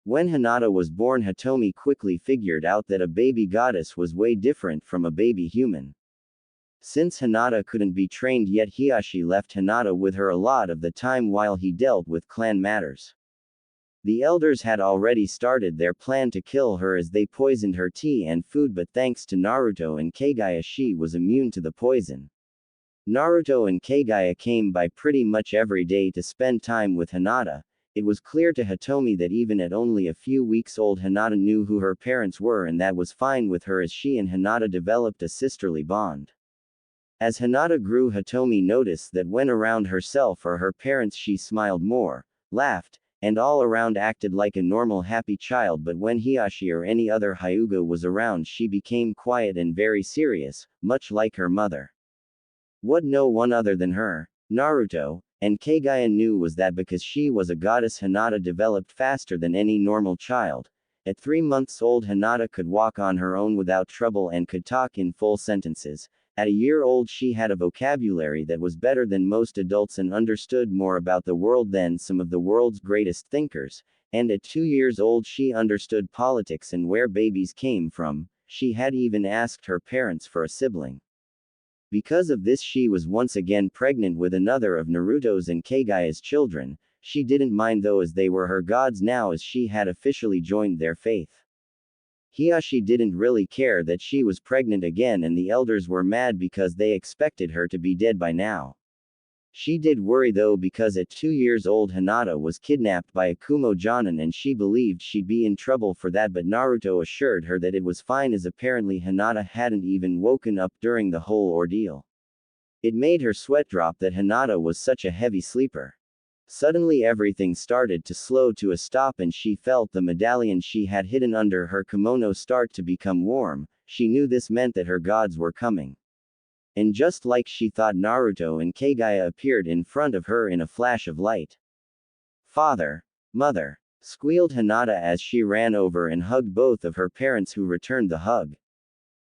When Hinata was born, Hitomi quickly figured out that a baby goddess was way different from a baby human. Since Hinata couldn't be trained yet, Hiyashi left Hinata with her a lot of the time while he dealt with clan matters. The elders had already started their plan to kill her as they poisoned her tea and food, but thanks to Naruto and Kaguya, she was immune to the poison. Naruto and Kaguya came by pretty much every day to spend time with Hinata. It was clear to Hitomi that even at only a few weeks old, Hinata knew who her parents were, and that was fine with her as she and Hinata developed a sisterly bond. As Hinata grew, Hitomi noticed that when around herself or her parents she smiled more, laughed, and all around acted like a normal happy child, but when Hiyashi or any other Hyuga was around she became quiet and very serious, much like her mother. What no one other than her, Naruto, and Kaguya knew was that because she was a goddess, Hinata developed faster than any normal child. At 3 months old, Hinata could walk on her own without trouble and could talk in full sentences. At a year old she had a vocabulary that was better than most adults and understood more about the world than some of the world's greatest thinkers, and at 2 years old she understood politics and where babies came from. She had even asked her parents for a sibling. Because of this, she was once again pregnant with another of Naruto's and Kaguya's children. She didn't mind though, as they were her gods now, as she had officially joined their faith. Hiyashi didn't really care that she was pregnant again, and the elders were mad because they expected her to be dead by now. She did worry though, because at 2 years old Hinata was kidnapped by a Kumo Jonin and she believed she'd be in trouble for that, but Naruto assured her that it was fine as apparently Hinata hadn't even woken up during the whole ordeal. It made her sweat drop that Hinata was such a heavy sleeper. Suddenly everything started to slow to a stop and she felt the medallion she had hidden under her kimono start to become warm. She knew this meant that her gods were coming. And just like she thought, Naruto and Kaguya appeared in front of her in a flash of light. "Father! Mother!" squealed Hinata as she ran over and hugged both of her parents, who returned the hug.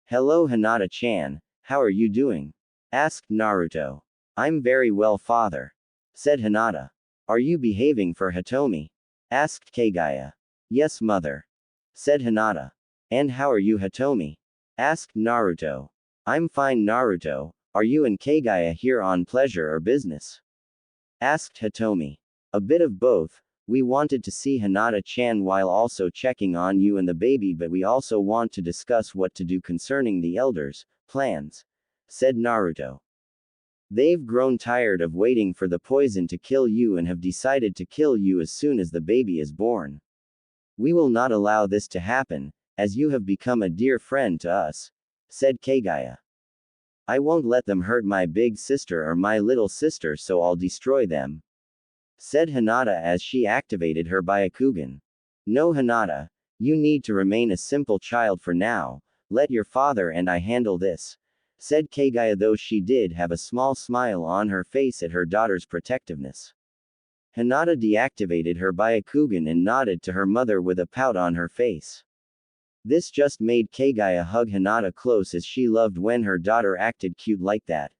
"Hello Hinata-chan, how are you doing?" asked Naruto. "I'm very well, father," said Hinata. "Are you behaving for Hitomi?" asked Kaguya. "Yes, mother," said Hinata. "And how are you, Hitomi?" asked Naruto. "I'm fine, Naruto. Are you and Kaguya here on pleasure or business?" asked Hitomi. "A bit of both. We wanted to see Hinata-chan while also checking on you and the baby, but we also want to discuss what to do concerning the elders' plans," said Naruto. "They've grown tired of waiting for the poison to kill you and have decided to kill you as soon as the baby is born. We will not allow this to happen, as you have become a dear friend to us," said Kaguya. "I won't let them hurt my big sister or my little sister, so I'll destroy them," said Hinata as she activated her Byakugan. "No, Hinata, you need to remain a simple child for now. Let your father and I handle this," said Kaguya, though she did have a small smile on her face at her daughter's protectiveness. Hinata deactivated her Byakugan and nodded to her mother with a pout on her face. This just made Kaguya hug Hinata close, as she loved when her daughter acted cute like that.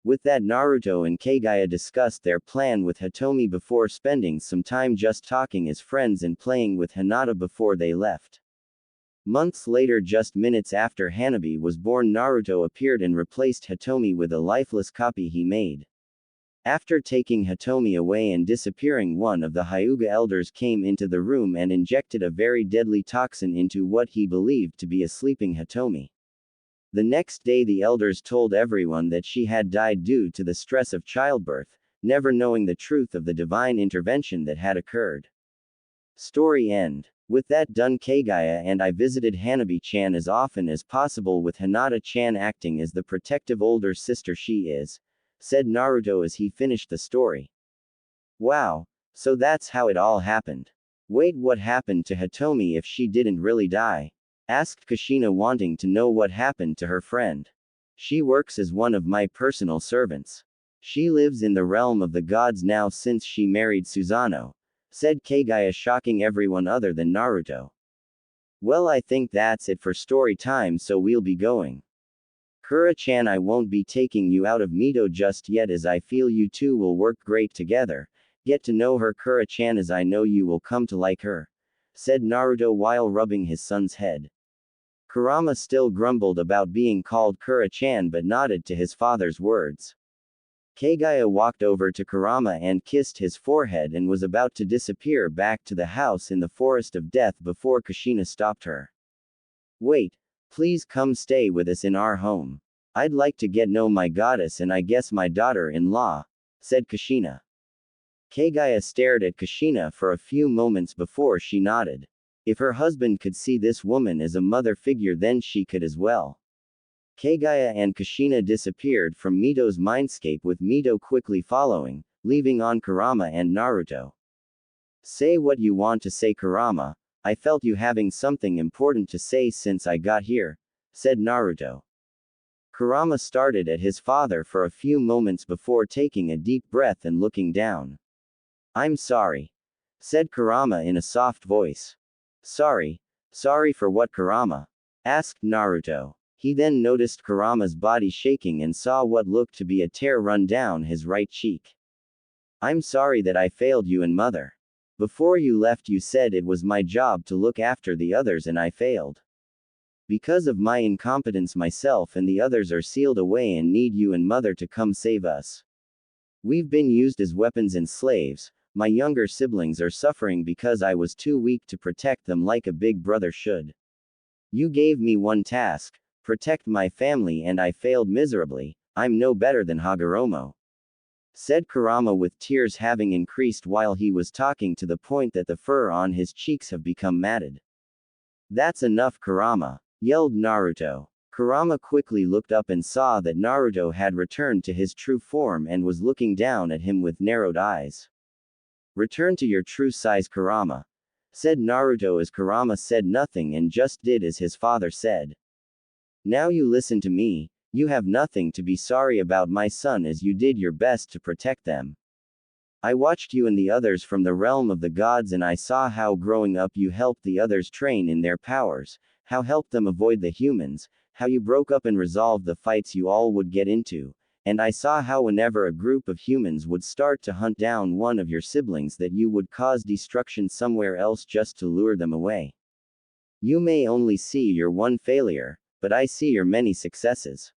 With that, Naruto and Kaguya discussed their plan with Hitomi before spending some time just talking as friends and playing with Hinata before they left. Months later, just minutes after Hanabi was born, Naruto appeared and replaced Hitomi with a lifeless copy he made. After taking Hitomi away and disappearing, one of the Hyuga elders came into the room and injected a very deadly toxin into what he believed to be a sleeping Hitomi. The next day the elders told everyone that she had died due to the stress of childbirth, never knowing the truth of the divine intervention that had occurred. Story end. With that done, Kaguya and I visited Hanabi-chan as often as possible, with Hinata-chan acting as the protective older sister she is, said Naruto as he finished the story. "Wow. So that's how it all happened. Wait, what happened to Hitomi if she didn't really die?" asked Kushina, wanting to know what happened to her friend. "She works as one of my personal servants. She lives in the realm of the gods now since she married Susanoo," said Kaguya, shocking everyone other than Naruto. "Well, I think that's it for story time, so we'll be going." Kura-chan, I won't be taking you out of Mito just yet, as I feel you two will work great together. Get to know her, Kura-chan, as I know you will come to like her," said Naruto while rubbing his son's head. Kurama still grumbled about being called Kura-chan but nodded to his father's words. Kaguya walked over to Kurama and kissed his forehead and was about to disappear back to the house in the Forest of Death before Kushina stopped her. "Wait, please come stay with us in our home. I'd like to get know my goddess and I guess my daughter-in-law," said Kushina. Kaguya stared at Kushina for a few moments before she nodded. If her husband could see this woman as a mother figure, then she could as well. Kaguya and Kushina disappeared from Mito's mindscape, with Mito quickly following, leaving on Kurama and Naruto. "Say what you want to say, Kurama. I felt you having something important to say since I got here," said Naruto. Kurama stared at his father for a few moments before taking a deep breath and looking down. "I'm sorry," said Kurama in a soft voice. "Sorry? Sorry for what, Kurama?" asked Naruto. He then noticed Kurama's body shaking and saw what looked to be a tear run down his right cheek. "I'm sorry that I failed you and mother. Before you left you said it was my job to look after the others and I failed. Because of my incompetence, myself and the others are sealed away and need you and mother to come save us. We've been used as weapons and slaves. My younger siblings are suffering because I was too weak to protect them like a big brother should. You gave me one task, protect my family, and I failed miserably. I'm no better than Hagoromo," said Kurama with tears having increased while he was talking, to the point that the fur on his cheeks have become matted. "That's enough, Kurama," yelled Naruto. Kurama quickly looked up and saw that Naruto had returned to his true form and was looking down at him with narrowed eyes. "Return to your true size, Kurama," said Naruto, as Kurama said nothing and just did as his father said. "Now you listen to me. You have nothing to be sorry about, my son, as you did your best to protect them. I watched you and the others from the realm of the gods, and I saw how growing up you helped the others train in their powers, how helped them avoid the humans, how you broke up and resolved the fights you all would get into, and I saw how whenever a group of humans would start to hunt down one of your siblings that you would cause destruction somewhere else just to lure them away. You may only see your one failure, but I see your many successes.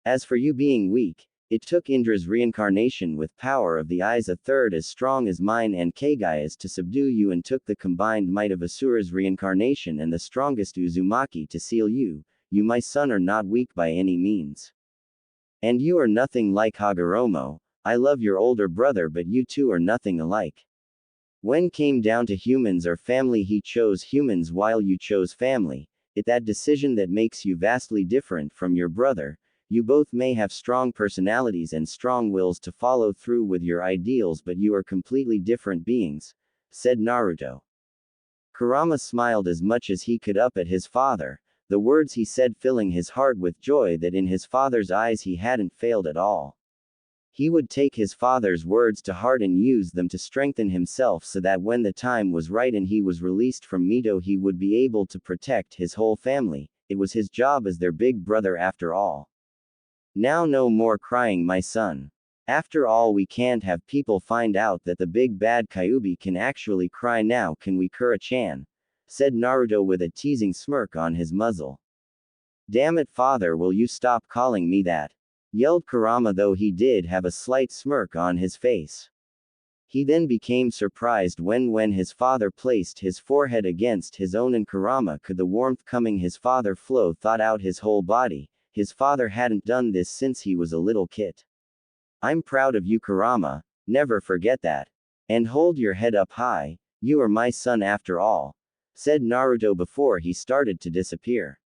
As for you being weak, it took Indra's reincarnation with power of the eyes a third as strong as mine and Kaguya's to subdue you, and took the combined might of Asura's reincarnation and the strongest Uzumaki to seal you. You, my son, are not weak by any means. And you are nothing like Hagoromo. I love your older brother, but you two are nothing alike. When came down to humans or family, he chose humans while you chose family. It's that decision that makes you vastly different from your brother. You both may have strong personalities and strong wills to follow through with your ideals, but you are completely different beings," said Naruto. Kurama smiled as much as he could up at his father, the words he said filling his heart with joy that in his father's eyes he hadn't failed at all. He would take his father's words to heart and use them to strengthen himself, so that when the time was right and he was released from Mito, he would be able to protect his whole family. It was his job as their big brother after all. "Now no more crying, my son. After all, we can't have people find out that the big bad Kyuubi can actually cry now, can we, Kura-chan?" said Naruto with a teasing smirk on his muzzle. "Damn it, father, will you stop calling me that?" yelled Kurama, though he did have a slight smirk on his face. He then became surprised when his father placed his forehead against his own, and Kurama could the warmth coming his father flow thought out his whole body. His father hadn't done this since he was a little kid. "I'm proud of you, Kurama, never forget that. And hold your head up high, you are my son after all," said Naruto before he started to disappear.